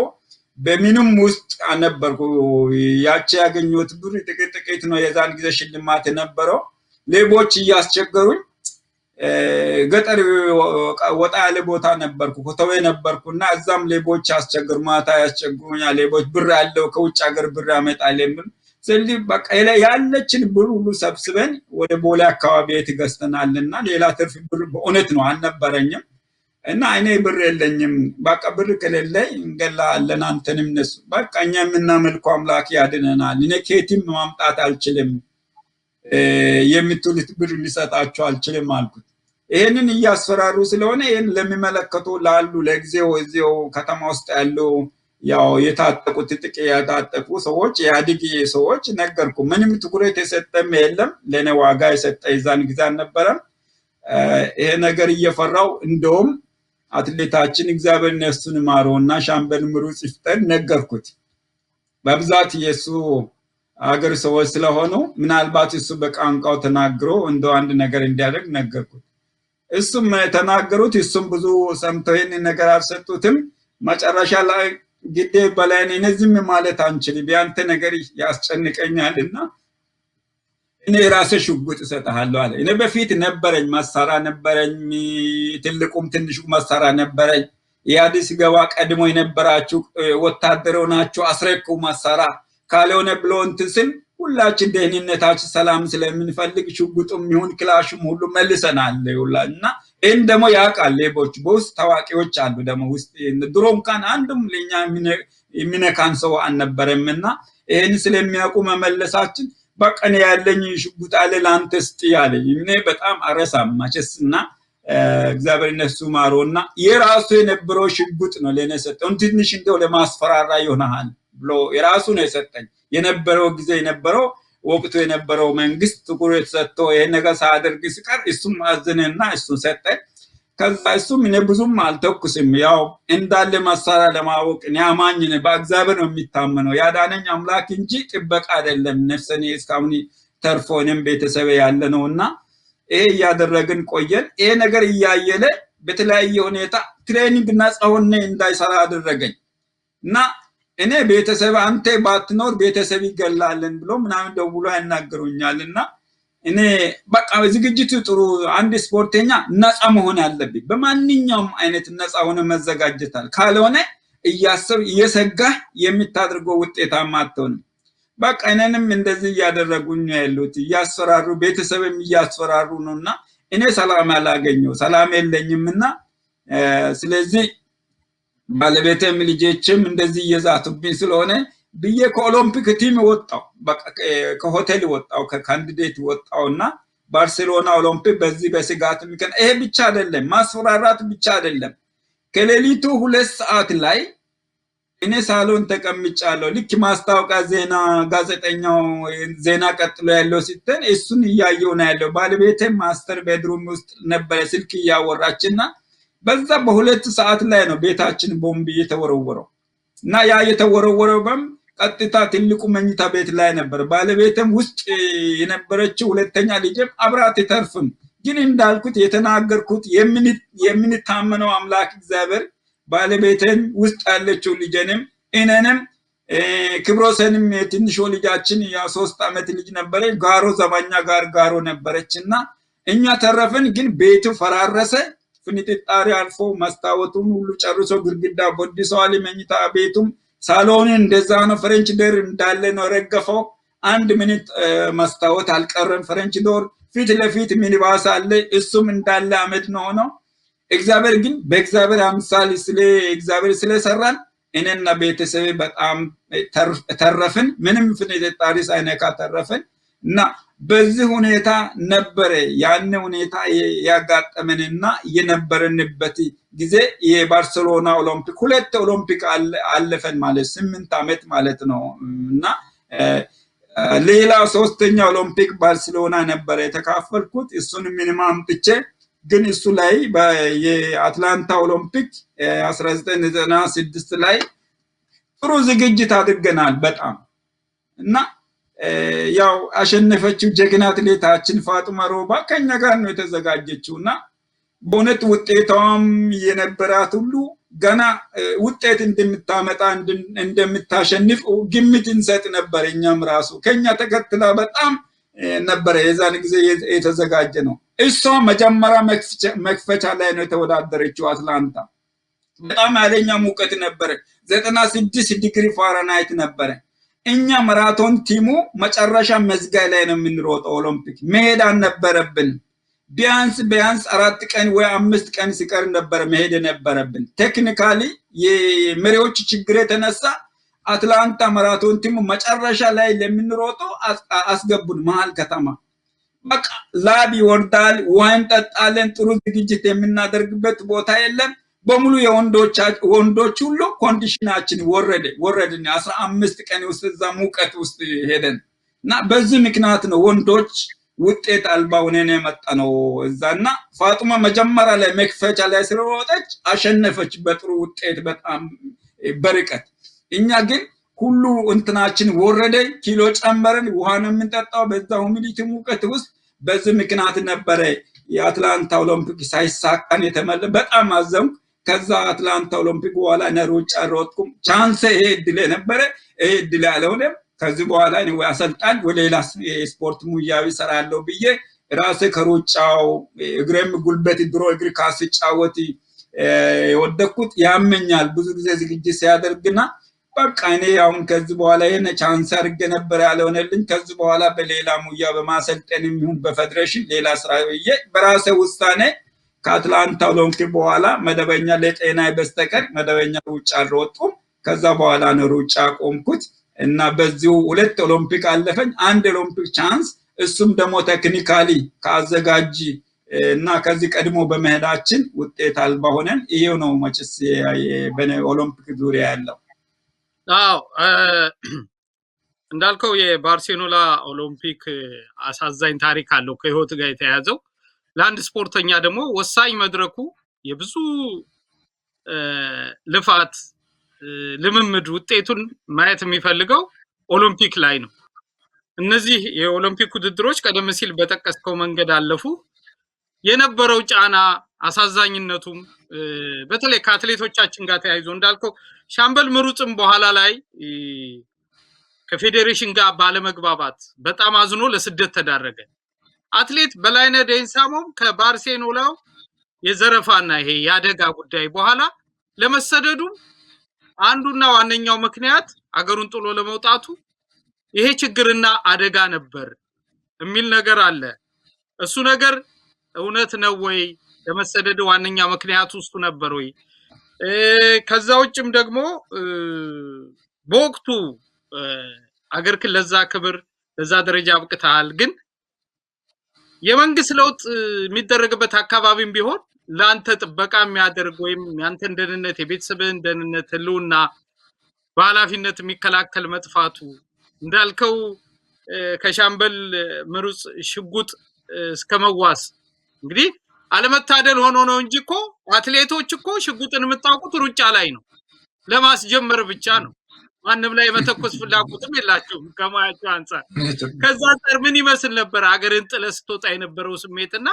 በምንም ውስጥ አልነበርኩ። ያቺ ያገኘሁት ብር ጥቂት ነው። የዛን ጊዜ ሽልማት የነበረው ሌቦች እያስቸገሩኝ ገጠር ወጣ ያለ ቦታ ነበርኩ፣ ኮተቤ ነበርኩና እዛም ሌቦች ያስቸግሩ፣ ማታ ያስቸግሩኛል። ሌቦች ብር ያለው ከውጭ ሀገር ብር ያመጣል የሚል ስለዚህ በቃ ያለችን ብር ሁሉ ሰብስበን ወደ ቦሌ አካባቢ ገዝተናልና ሌላ ትርፍ ብር በእውነት ነው አልነበረኝም። እና እኔ ብር የለኝም፣ በቃ ብር ከሌለኝ እንገላለን አንተንም እነሱ በቃ እኛ የምናመልከው አምላክ ያድነናል፣ እኔ ከየትም ማምጣት አልችልም፣ የምትሉት ብር ሊሰጣቸው አልችልም አልኩት። ይሄንን እያስፈራሩ ስለሆነ ይሄን ለሚመለከቱ ላሉ ለጊዜው እዚያው ከተማ ውስጥ ያለው ያው የታጠቁት ጥቂት ያታጠቁ ሰዎች የኢህአዴግ ሰዎች ነገርኩ። ምንም ትኩረት የሰጠም የለም፣ ለኔ ዋጋ የሰጠ ይዛን ጊዜ አልነበረም። ይሄ ነገር እየፈራው እንደውም አትሌታችን እግዚአብሔር ነፍሱን ይማረውና ሻምበል ምሩጽ ይፍጠር ነገርኩት። በብዛት የሱ አገር ሰዎች ስለሆኑ ምናልባት እሱ በቋንቋው ተናግሮ እንደው አንድ ነገር እንዲያደርግ ነገርኩት። እሱም ተናገሩት። እሱም ብዙ ሰምተው ይሄን ነገር አልሰጡትም። መጨረሻ ላይ ግዴ በላይ እኔ ዝም ማለት አንችልም፣ ያንተ ነገር ያስጨንቀኛልና እኔ ራሴ ሽጉጥ እሰጥሃለሁ አለ። እኔ በፊት ነበረኝ መሳሪያ ነበረኝ፣ ትልቁም ትንሹ መሳሪያ ነበረኝ። ኢህአዴግ ሲገባ ቀድሞ የነበራችሁ ወታደሮች ናችሁ አስረክቡ መሳሪያ ካልሆነ ብሎ እንትን ስል ሁላችን ደህንነታችን ሰላም ስለምንፈልግ ሽጉጥም ይሁን ክላሽም ሁሉ መልሰናል እና ይህን ደግሞ ያውቃል። ሌቦች በውስጥ ታዋቂዎች አሉ ደግሞ ውስጥ ድሮ እንኳን አንድም ለኛ የሚነካን ሰው አልነበረምና ይህን ስለሚያውቁ መመለሳችን በቀን ያለኝ ሽጉጥ አለ ላንተ ስጥ ያለኝ እኔ በጣም አረሳም ማቸስና እግዚአብሔር እነሱ ማሮና የራሱ የነበረው ሽጉጥ ነው ለኔ ሰጠው። ትንሽ እንደው ለማስፈራራ ይሆናል ብሎ የራሱ ነው የሰጠኝ። የነበረው ጊዜ የነበረው ወቅቱ የነበረው መንግስት ትኩረት ሰጥቶ ይሄን ነገር ሳያደርግ ሲቀር እሱም አዘነና እሱን ሰጠኝ። ከዛ እሱም እኔ ብዙም አልተኩስም። ያው እንዳለ መሳሪያ ለማወቅ እኔ አማኝ ነኝ፣ በእግዚአብሔር ነው የሚታመነው። ያዳነኝ አምላክ እንጂ ጥበቃ አይደለም። ነፍሰኔ እስካሁን ተርፎ እኔም ቤተሰብ ያለ ነውና ይሄ እያደረግን ቆየን። ይሄ ነገር እያየለ በተለያየ ሁኔታ ትሬኒንግ ነፃ ሆኜ እንዳይሰራ አደረገኝ እና እኔ ቤተሰብ አንተ ባትኖር ቤተሰብ ይገላልን ብሎ ምናምን ደውሎ ያናገሩኛልና እኔ በቃ ዝግጅቱ ጥሩ አንድ ስፖርተኛ ነፃ መሆን አለበት። በማንኛውም አይነት ነፃ ሆነ መዘጋጀታል። ካልሆነ እየሰጋህ የምታደርገው ውጤታማ አትሆንም። በቃ እኔንም እንደዚህ እያደረጉኝ ያሉት እያስፈራሩ ቤተሰብም እያስፈራሩ ነውና እኔ ሰላም አላገኘው ሰላም የለኝምና ስለዚህ ባለቤቴም ልጆችም እንደዚህ እየዛቱብኝ ስለሆነ ብዬ ከኦሎምፒክ ቲም ወጣው። በቃ ከሆቴል ወጣው ከካንዲዴት ወጣውና ባርሴሎና ኦሎምፒክ በዚህ በስጋት ምክንያት ይሄ ብቻ አይደለም ማስፈራራት ብቻ አይደለም። ከሌሊቱ 2 ሰዓት ላይ እኔ ሳሎን ተቀምጫለሁ። ልክ ማስታወቂያ ዜና ጋዜጠኛው ዜና ቀጥሎ ያለው ሲተን እሱን እያየው ነው ያለው። ባለቤቴ ማስተር ቤድሩም ውስጥ ነበረ ስልክ እያወራችና በዛ በ2 ሰዓት ላይ ነው ቤታችን ቦምብ የተወረወረው እና ያ የተወረወረው ቀጥታ ትልቁ መኝታ ቤት ላይ ነበር። ባለቤቴም ውስጥ የነበረችው ሁለተኛ ልጅም አብራት ተርፍም። ግን እንዳልኩት የተናገርኩት የምንታመነው አምላክ እግዚአብሔር ባለቤቴን ውስጥ ያለችው ልጅንም እኔንም ክብሮሰንም የትንሹ ልጃችን የ3 ዓመት ልጅ ነበረ ጋሮ ዘባኛ ጋሮ ነበረችና እኛ ተረፈን። ግን ቤቱ ፈራረሰ። ፍንጥጣሪ አልፎ መስታወቱን ሁሉ ጨርሶ ግድግዳ ቦዲሷል። መኝታ ቤቱም ሳሎንን እንደዛ ነው። ፍሬንች ዶር እንዳለ ነው ረገፈው። 1 ሚኒት መስታወት አልቀረም። ፍሬንች ዶር ፊት ለፊት ሚኒባስ አለ እሱም እንዳለ አመድ ነው ሆኖ እግዚአብሔር ግን በእግዚአብሔር አምሳል እግዚአብሔር ስለሰራን እኔና ቤተሰቤ በጣም ተረፍን። ምንም ፍንጥጣሪ ሳይነካ ተረፍን እና በዚህ ሁኔታ ነበረ ያን ሁኔታ ያጋጠመንና የነበረንበት ጊዜ የባርሴሎና ኦሎምፒክ 2 ኦሎምፒክ አለፈን ማለት 8 ዓመት ማለት ነው እና ሌላ 3ኛ ኦሎምፒክ ባርሴሎና ነበረ የተካፈልኩት። እሱን ሚኒማም ጥቼ ግን እሱ ላይ የአትላንታ ኦሎምፒክ 1996 ላይ ጥሩ ዝግጅት አድርገናል በጣም እና ያው አሸነፈችው ጀግና አትሌታችን ፋጡማ ሮባ ከኛ ጋር ነው የተዘጋጀችውና በእውነት ውጤቷም የነበራት ሁሉ ገና ውጤት እንደምታመጣ እንደምታሸንፍ ግምት እንሰጥ ነበር። እኛም ራሱ ከኛ ተከትላ በጣም ነበረ የዛን ጊዜ የተዘጋጀ ነው። እሷ መጀመሪያ መክፈቻ ላይ ነው የተወዳደረችው አትላንታ። በጣም ያለኛ ሙቀት ነበረ 96 ዲግሪ ፋራናይት ነበረ። እኛ ማራቶን ቲሙ መጨረሻ መዝጋይ ላይ ነው የምንሮጠው። ኦሎምፒክ መሄድ አልነበረብን። ቢያንስ 4 ቀን ወይ 5 ቀን ሲቀር ነበር መሄድ የነበረብን። ቴክኒካሊ የመሪዎች ችግር የተነሳ አትላንታ ማራቶን ቲሙ መጨረሻ ላይ ለምንሮጠው አስገቡን መሃል ከተማ። በቃ ላብ ይወርዳል፣ ውሃ እንጠጣለን፣ ጥሩ ዝግጅት የምናደርግበት ቦታ የለም። በሙሉ የወንዶች ሁሉ ኮንዲሽናችን ወረድን 15 ቀን ውስጥ እዛ ሙቀት ውስጥ ሄደን እና በዚህ ምክንያት ነው ወንዶች ውጤት አልባ ሆነን የመጣ ነው እዛና ፋጡማ መጀመሪያ ላይ መክፈቻ ላይ ስለሮጠች አሸነፈች በጥሩ ውጤት በጣም በርቀት። እኛ ግን ሁሉ እንትናችን ወረደ፣ ኪሎ ጨመረን፣ ውሃ ነው የምንጠጣው በዛ ሁሚዲቲ ሙቀት ውስጥ። በዚህ ምክንያት ነበረ የአትላንታ ኦሎምፒክ ሳይሳካን የተመለ በጣም አዘንኩ። ከዛ አትላንታ ኦሎምፒክ በኋላ ሩጫ ሮጥኩም። ቻንስ ይሄ እድል ነበረ፣ ይሄ እድል አልሆነም። ከዚህ በኋላ እኔ ወይ አሰልጣኝ ወይ ሌላ ስፖርት ሙያዊ ሰራለሁ ብዬ ራሴ ከሩጫው እግሬም ጉልበት ድሮ እግር ኳስ ሲጫወት የወደኩት ያመኛል ብዙ ጊዜ ዝግጅት ሲያደርግና በቃ እኔ አሁን ከዚህ በኋላ የነ ቻንስ አድርጌ ነበር ያልሆነልኝ ከዚህ በኋላ በሌላ ሙያ በማሰልጠን ይሁን በፌደሬሽን ሌላ ስራ ብዬ በራሴ ውሳኔ ከአትላንታ ኦሎምፒክ በኋላ መደበኛ ለጤና በስተቀር መደበኛ ሩጫ አልሮጥኩም ከዛ በኋላ ነው ሩጫ ቆምኩት እና በዚሁ 2 ኦሎምፒክ አለፈኝ አንድ ኦሎምፒክ ቻንስ እሱም ደግሞ ቴክኒካሊ ካዘጋጂ እና ከዚህ ቀድሞ በመሄዳችን ውጤት አልባ ሆነን ይሄው ነው መጭስ በኦሎምፒክ ዙሪያ ያለው አዎ እንዳልከው የባርሴሎና ኦሎምፒክ አሳዛኝ ታሪክ አለው ከህይወት ጋር የተያያዘው ለአንድ ስፖርተኛ ደግሞ ወሳኝ መድረኩ የብዙ ልፋት ልምምድ ውጤቱን ማየት የሚፈልገው ኦሎምፒክ ላይ ነው እነዚህ የኦሎምፒክ ውድድሮች ቀደም ሲል በተቀስከው መንገድ አለፉ የነበረው ጫና አሳዛኝነቱም በተለይ ከአትሌቶቻችን ጋር ተያይዞ እንዳልከው ሻምበል ምሩጽም በኋላ ላይ ከፌዴሬሽን ጋር ባለመግባባት በጣም አዝኖ ለስደት ተዳረገ አትሌት በላይነህ ዴንሳሞም ከባርሴሎናው የዘረፋና ይሄ ያደጋ ጉዳይ በኋላ ለመሰደዱ አንዱና ዋነኛው ምክንያት አገሩን ጥሎ ለመውጣቱ ይሄ ችግርና አደጋ ነበር የሚል ነገር አለ እሱ ነገር እውነት ነው ወይ ለመሰደዱ ዋነኛ ምክንያቱ እሱ ነበር ወይ ከዛ ውጭም ደግሞ በወቅቱ አገርክ ለዛ ክብር ለዛ ደረጃ አብቅታል ግን የመንግስት ለውጥ የሚደረግበት አካባቢም ቢሆን ላንተ ጥበቃ የሚያደርግ ወይም ያንተን ደህንነት የቤተሰብህን ደህንነት ህልውና በኃላፊነት የሚከላከል መጥፋቱ እንዳልከው ከሻምበል ምሩጽ ሽጉጥ እስከመዋስ እንግዲህ አለመታደል ሆኖ ነው እንጂ እኮ አትሌቶች እኮ ሽጉጥን የምታውቁት ሩጫ ላይ ነው ለማስጀመር ብቻ ነው ማንም ላይ መተኮስ ፍላጎትም የላቸውም ከማያቸው አንፃር ከዛ አንፃር ምን ይመስል ነበር አገርን ጥለህ ስትወጣ የነበረው ስሜትና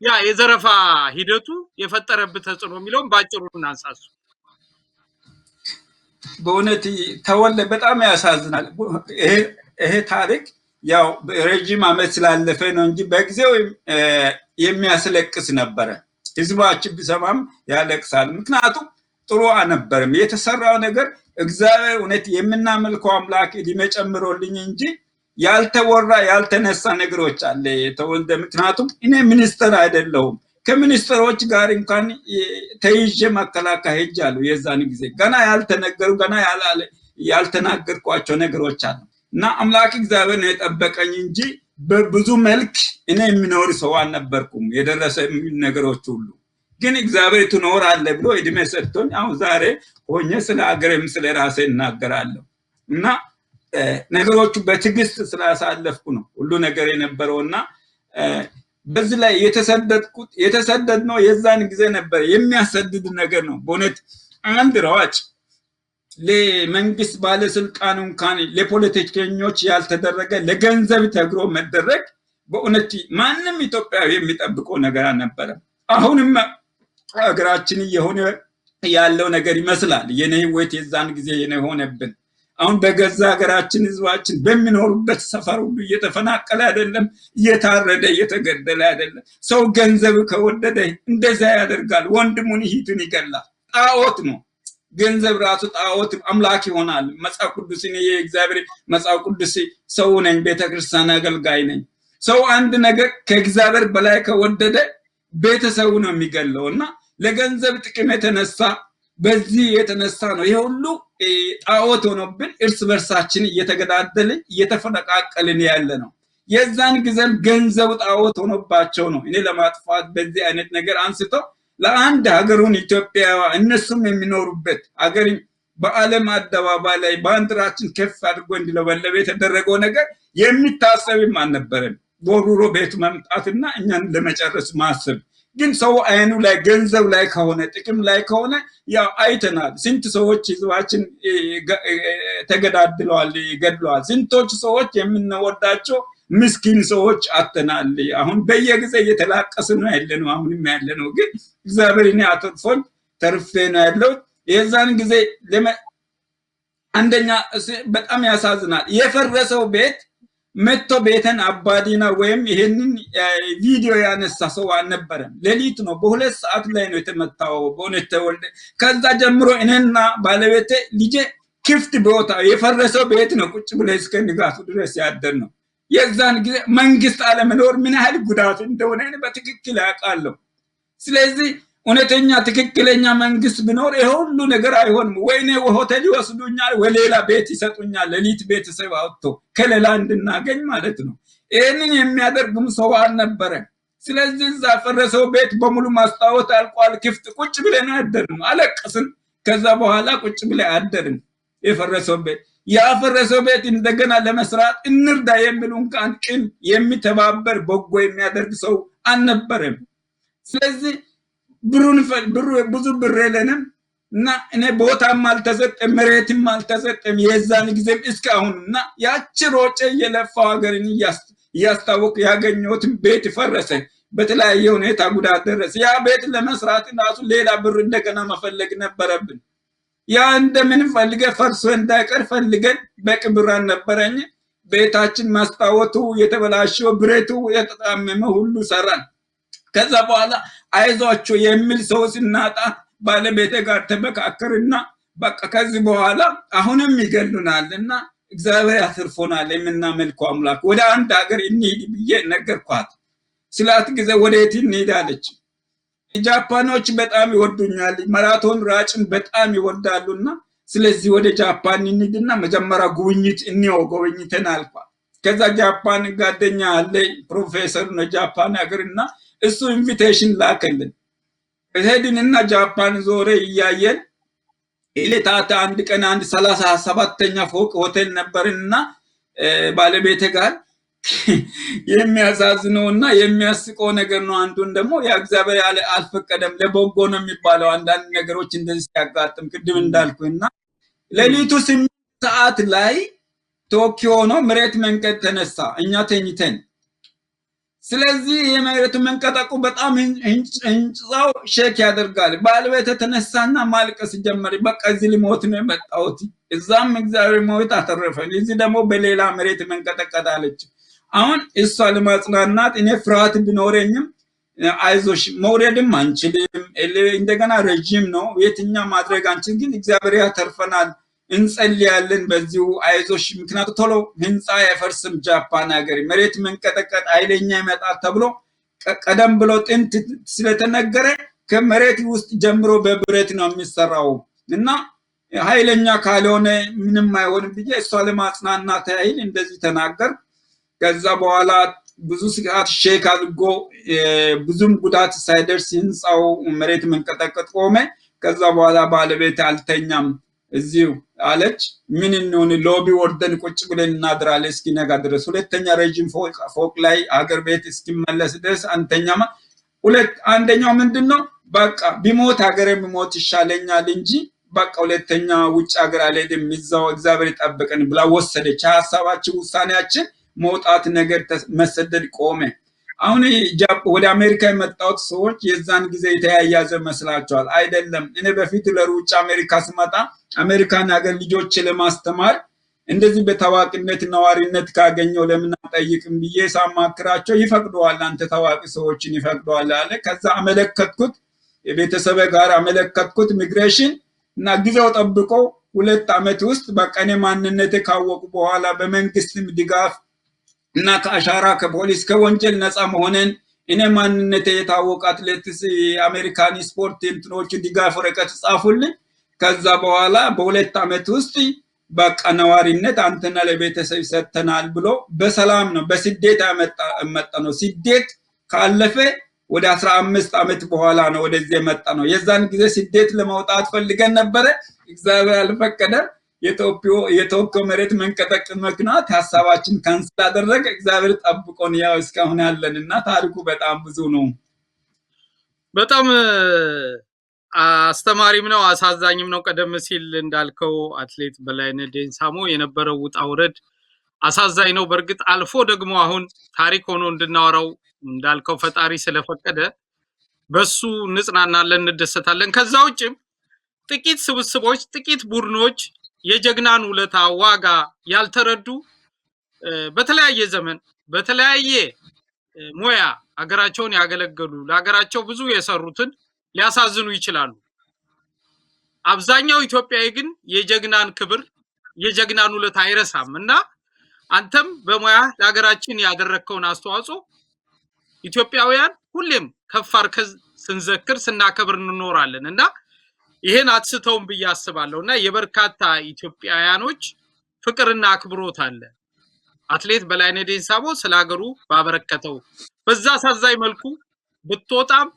ያ የዘረፋ ሂደቱ የፈጠረበት ተጽዕኖ የሚለውን ባጭሩ እናንሳሱ በእውነት ተወለ በጣም ያሳዝናል ይሄ ታሪክ ያው ረጅም ዓመት ስላለፈ ነው እንጂ በጊዜው የሚያስለቅስ ነበር ህዝባችን ቢሰማም ያለቅሳል ምክንያቱም ጥሩ አነበርም የተሰራው ነገር እግዚአብሔር እውነት የምናመልከው አምላክ እድሜ ጨምሮልኝ እንጂ ያልተወራ ያልተነሳ ነገሮች አለ ተወልደ ምክንያቱም እኔ ሚኒስተር አይደለሁም ከሚኒስተሮች ጋር እንኳን ተይዤ መከላከያ ሄጃለሁ የዛን ጊዜ ገና ያልተነገሩ ገና ያልተናገርኳቸው ነገሮች አሉ እና አምላክ እግዚአብሔር ነው የጠበቀኝ እንጂ በብዙ መልክ እኔ የሚኖር ሰው አልነበርኩም የደረሰ ነገሮች ሁሉ ግን እግዚአብሔር ትኖራለ ብሎ እድሜ ሰጥቶኝ አሁን ዛሬ ሆኜ ስለ ሀገሬም ስለ ራሴ እናገራለሁ እና ነገሮቹ በትግስት ስላሳለፍኩ ነው ሁሉ ነገር የነበረውና በዚህ ላይ የተሰደድነው የዛን ጊዜ ነበር የሚያሰድድ ነገር ነው በእውነት አንድ ሯጭ ለመንግስት ባለስልጣን እንኳን ለፖለቲከኞች ያልተደረገ ለገንዘብ ተግሮ መደረግ በእውነት ማንንም ኢትዮጵያዊ የሚጠብቀው ነገር አልነበረም አሁንም ሀገራችን የሆነ ያለው ነገር ይመስላል የኔ ህይወት የዛን ጊዜ የኔ ሆነብን አሁን በገዛ ሀገራችን ህዝባችን በሚኖሩበት ሰፈር ሁሉ እየተፈናቀለ አይደለም እየታረደ እየተገደለ አይደለም ሰው ገንዘብ ከወደደ እንደዛ ያደርጋል ወንድሙን ይሂቱን ይገላል ጣዖት ነው ገንዘብ ራሱ ጣዖት አምላክ ይሆናል መጽሐፍ ቅዱስ ነው የእግዚአብሔር መጽሐፍ ቅዱስ ሰው ነኝ ቤተክርስቲያን አገልጋይ ነኝ ሰው አንድ ነገር ከእግዚአብሔር በላይ ከወደደ ቤተሰቡ ነው የሚገለውና ለገንዘብ ጥቅም የተነሳ በዚህ የተነሳ ነው ይሄ ሁሉ ጣዖት ሆኖብን እርስ በርሳችን እየተገዳደልን እየተፈነቃቀልን ያለ ነው የዛን ጊዜም ገንዘብ ጣዖት ሆኖባቸው ነው እኔ ለማጥፋት በዚህ አይነት ነገር አንስተው ለአንድ ሀገሩን ኢትዮጵያ እነሱም የሚኖሩበት ሀገር በዓለም አደባባይ ላይ ባንዲራችን ከፍ አድርጎ እንዲለበለብ የተደረገው ነገር የሚታሰብም አልነበረም ቦሩሮ ቤት መምጣትና እኛን ለመጨረስ ማሰብ ግን ሰው አይኑ ላይ ገንዘብ ላይ ከሆነ ጥቅም ላይ ከሆነ ያው አይተናል ስንት ሰዎች ህዝባችን ተገዳድለዋል ገድለዋል ስንቶች ሰዎች የምንወዳቸው ምስኪን ሰዎች አተናል አሁን በየጊዜ እየተላቀስን ነው ያለነው አሁንም ያለነው ግን እግዚአብሔር እኔ አጥፎኝ ተርፌ ነው ያለው የዛን ጊዜ አንደኛ በጣም ያሳዝናል። የፈረሰው ቤት መጥቶ ቤተን አባዲና ወይም ይሄንን ቪዲዮ ያነሳ ሰው አልነበረም። ሌሊት ነው፣ በ2 ሰዓት ላይ ነው የተመታው። በእውነት ተወልደ ከዛ ጀምሮ እኔና ባለቤቴ ልጄ ክፍት ቦታ የፈረሰው ቤት ነው ቁጭ ብለ እስከ ንጋቱ ድረስ ያደር ነው። የዛን ጊዜ መንግስት አለመኖር ምን ያህል ጉዳት እንደሆነ በትክክል ያውቃለሁ። ስለዚህ እውነተኛ ትክክለኛ መንግስት ቢኖር ይሄ ሁሉ ነገር አይሆንም። ወይኔ ሆቴል ይወስዱኛል፣ ወሌላ ቤት ይሰጡኛል፣ ሌሊት ቤተሰብ አውጥቶ ከሌላ እንድናገኝ ማለት ነው። ይህንን የሚያደርግም ሰው አልነበረ። ስለዚህ እዛ ፈረሰው ቤት በሙሉ ማስታወት አልቋል። ክፍት ቁጭ ብለን አደርን፣ አለቀስን። ከዛ በኋላ ቁጭ ብለን አደርን። የፈረሰው ቤት ያፈረሰው ቤት እንደገና ለመስራት እንርዳ የሚሉ እንኳን ቅን የሚተባበር በጎ የሚያደርግ ሰው አልነበረም። ስለዚህ ብዙ ብር የለንም እና እኔ ቦታም አልተሰጠም መሬትም አልተሰጠም የዛን ጊዜም እስካሁን እና ያቺ ሮጬ የለፋው ሀገርን እያስታወቅ ያገኘሁትን ቤት ፈረሰ። በተለያየ ሁኔታ ጉዳት ደረሰ። ያ ቤት ለመስራት ራሱ ሌላ ብር እንደገና መፈለግ ነበረብን። ያ እንደምን ፈልገ ፈርሶ እንዳይቀር ፈልገን በቂ ብር አልነበረኝ። ቤታችን ማስታወቱ የተበላሸው ብረቱ የተጣመመ ሁሉ ሰራን። ከዛ በኋላ አይዟቸው የሚል ሰው ስናጣ ባለቤቴ ጋር ተመካከርና በቃ ከዚህ በኋላ አሁንም ይገሉናልና እግዚአብሔር ያትርፎናል የምናመልከው አምላክ ወደ አንድ ሀገር እንሂድ ብዬ ነገርኳት። ስላት ጊዜ ወዴት እንሂድ አለች። ጃፓኖች በጣም ይወዱኛል፣ ማራቶን ራጭን በጣም ይወዳሉና ስለዚህ ወደ ጃፓን እንሂድና መጀመሪያ ጉብኝት እንየው ጎብኝተን አልኳት። ከዛ ጃፓን ጓደኛ አለ ፕሮፌሰር ነው ጃፓን ሀገርና እሱ ኢንቪቴሽን ላከልን። ሄድንና ጃፓን ዞረ እያየን ኢሌታታ አንድ ቀን አንድ 37ኛ ፎቅ ሆቴል ነበርና ባለቤቴ ጋር የሚያሳዝነውና የሚያስቀው ነገር ነው። አንዱን ደግሞ የእግዚአብሔር አልፈቀደም ለበጎ ነው የሚባለው አንዳንድ ነገሮች እንደዚህ ሲያጋጥም ቅድም እንዳልኩና ሌሊቱ 8 ሰዓት ላይ ቶኪዮ ነው መሬት መንቀጥቀጥ ተነሳ፣ እኛ ተኝተን። ስለዚህ የመሬቱ መንቀጥቀጡ በጣም ህንጻው ሼክ ያደርጋል። ባለቤቴ ተነሳና ማልቀስ ጀመረ። በቃ እዚህ ሊሞት ነው የመጣሁት፣ እዛም እግዚአብሔር ሞት አተረፈን፣ እዚህ ደግሞ በሌላ መሬት መንቀጥቀጥ አለች። አሁን እሷ ለማጽናናት እኔ ፍርሃት ቢኖረኝም አይዞሽ መውረድም አንችልም፣ እንደገና ረጅም ነው፣ የትኛ ማድረግ አንችል፣ ግን እግዚአብሔር ያተርፈናል፣ እንጸልያለን በዚሁ አይዞሽ፣ ምክንያቱም ቶሎ ህንጻ አይፈርስም ጃፓን ሀገር መሬት መንቀጥቀጥ ኃይለኛ ይመጣል ተብሎ ቀደም ብሎ ጥንት ስለተነገረ ከመሬት ውስጥ ጀምሮ በብረት ነው የሚሰራው እና ኃይለኛ ካልሆነ ምንም አይሆንም ብዬ እሷ ለማጽናናት ያህል እንደዚህ ተናገር። ከዛ በኋላ ብዙ ስጋት ሼክ አድርጎ ብዙም ጉዳት ሳይደርስ ህንጻው መሬት መንቀጥቀጥ ቆመ። ከዛ በኋላ ባለቤት አልተኛም እዚሁ አለች። ምን እንሆን ሎቢ ወርደን ቁጭ ብለን እናድራለን እስኪነጋ ድረስ። ሁለተኛ ረጅም ፎቅ ላይ አገር ቤት እስኪመለስ ድረስ አንተኛማ። አንደኛው ምንድነው በቃ ቢሞት ሀገር ቢሞት ይሻለኛል እንጂ በቃ ሁለተኛ ውጭ ሀገር አልሄድም እዛው እግዚአብሔር ይጠብቀን ብላ ወሰደች። ሐሳባችን ውሳኔያችን መውጣት ነገር መሰደድ ቆመ። አሁን ወደ አሜሪካ የመጣሁት ሰዎች የዛን ጊዜ የተያያዘ መስላቸዋል። አይደለም። እኔ በፊት ለሩጫ አሜሪካ ስመጣ አሜሪካን ሀገር ልጆች ለማስተማር እንደዚህ በታዋቂነት ነዋሪነት ካገኘው ለምን አጠይቅም ብዬ ሳማክራቸው ይፈቅደዋል፣ አንተ ታዋቂ ሰዎችን ይፈቅደዋል አለ። ከዛ አመለከትኩት፣ የቤተሰብ ጋር አመለከትኩት ኢሚግሬሽን እና ጊዜው ጠብቆ 2 ዓመት ውስጥ በቃ እኔ ማንነቴ ካወቁ በኋላ በመንግስትም ድጋፍ እና ከአሻራ ከፖሊስ ከወንጀል ነፃ መሆንን እኔ ማንነቴ የታወቀ አትሌቲክስ የአሜሪካን ስፖርት እንትኖች ድጋፍ ወረቀት ጻፉልኝ። ከዛ በኋላ በ2 ዓመት ውስጥ በቃ ነዋሪነት አንተና ለቤተሰብ ሰጥተናል ብሎ በሰላም ነው በስደት መጣ ነው። ስደት ካለፈ ወደ 15 ዓመት በኋላ ነው ወደዚህ የመጣ ነው። የዛን ጊዜ ስደት ለመውጣት ፈልገን ነበረ፣ እግዚአብሔር አልፈቀደም። የቶኪዮ መሬት መንቀጥቀጥ ምክንያት ሐሳባችን ካንሰል አደረገ። እግዚአብሔር ጠብቆን ያው እስካሁን ያለንና ታሪኩ በጣም ብዙ ነው። በጣም አስተማሪም ነው አሳዛኝም ነው። ቀደም ሲል እንዳልከው አትሌት በላይነህ ዴንሳሞ የነበረው ውጣ ውረድ አሳዛኝ ነው። በእርግጥ አልፎ ደግሞ አሁን ታሪክ ሆኖ እንድናወራው እንዳልከው ፈጣሪ ስለፈቀደ በሱ እንጽናናለን፣ እንደሰታለን። ከዛ ውጭም ጥቂት ስብስቦች ጥቂት ቡድኖች የጀግናን ውለታ ዋጋ ያልተረዱ በተለያየ ዘመን በተለያየ ሙያ ሀገራቸውን ያገለገሉ ለሀገራቸው ብዙ የሰሩትን ሊያሳዝኑ ይችላሉ። አብዛኛው ኢትዮጵያዊ ግን የጀግናን ክብር የጀግናን ውለታ አይረሳም እና አንተም በሙያ ለሀገራችን ያደረከውን አስተዋጽኦ ኢትዮጵያውያን ሁሌም ከፍ አድርገን ስንዘክር ስናከብር እንኖራለን እና ይሄን አትስተውም ብዬ አስባለሁና የበርካታ ኢትዮጵያውያኖች ፍቅርና አክብሮት አለ። አትሌት በላይነህ ዴንሳሞ ስለሀገሩ ባበረከተው በዛ አሳዛኝ መልኩ ብትወጣም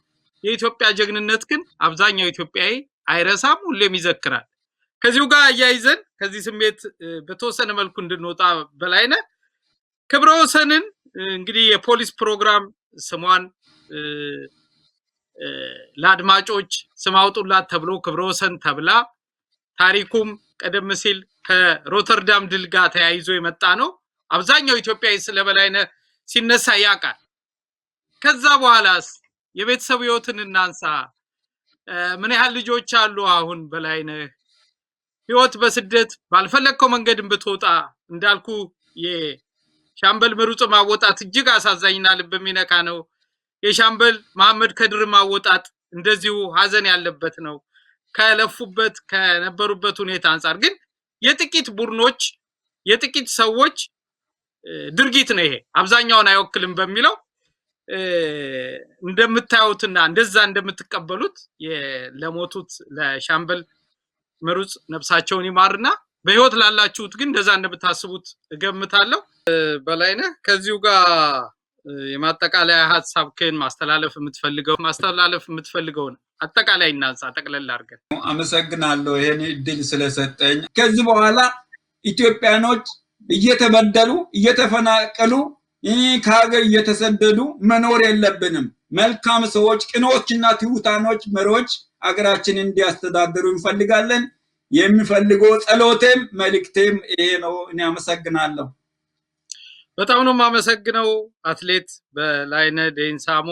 የኢትዮጵያ ጀግንነት ግን አብዛኛው ኢትዮጵያዊ አይረሳም፣ ሁሌም ይዘክራል። ከዚሁ ጋር አያይዘን ከዚህ ስሜት በተወሰነ መልኩ እንድንወጣ በላይነህ ክብረ ወሰንን እንግዲህ የፖሊስ ፕሮግራም ስሟን ለአድማጮች ስም አውጡላት ተብሎ ክብረ ወሰን ተብላ ታሪኩም ቀደም ሲል ከሮተርዳም ድል ጋር ተያይዞ የመጣ ነው። አብዛኛው ኢትዮጵያዊ ስለ በላይነህ ሲነሳ ያውቃል። ከዛ በኋላስ የቤተሰብ ህይወትን እናንሳ። ምን ያህል ልጆች አሉ? አሁን በላይነህ ህይወት በስደት ባልፈለግከው መንገድም ብትወጣ እንዳልኩ የሻምበል ምሩጽ ማወጣት እጅግ አሳዛኝና ልብ የሚነካ ነው። የሻምበል መሐመድ ከድር ማወጣት እንደዚሁ ሀዘን ያለበት ነው። ከለፉበት ከነበሩበት ሁኔታ አንፃር ግን የጥቂት ቡድኖች የጥቂት ሰዎች ድርጊት ነው ይሄ፣ አብዛኛውን አይወክልም በሚለው እንደምታዩትና እንደዛ እንደምትቀበሉት ለሞቱት ለሻምበል ምሩጽ ነፍሳቸውን ይማርና በህይወት ላላችሁት ግን እንደዛ እንደምታስቡት እገምታለሁ። በላይነህ ከዚሁ ጋር የማጠቃለያ ሐሳብክን ማስተላለፍ የምትፈልገውን አጠቃላይ እናንሳ ጠቅለል አድርገን። አመሰግናለሁ ይሄን እድል ስለሰጠኝ። ከዚህ በኋላ ኢትዮጵያኖች እየተበደሉ እየተፈናቀሉ ከሀገር እየተሰደዱ መኖር የለብንም። መልካም ሰዎች፣ ቅኖችና ትሁታኖች መሪዎች ሀገራችንን እንዲያስተዳድሩ እንፈልጋለን። የሚፈልገው ጸሎቴም መልእክቴም ይሄ ነው። እኔ አመሰግናለሁ። በጣም ነው የማመሰግነው አትሌት በላይነህ ዴንሳሞ።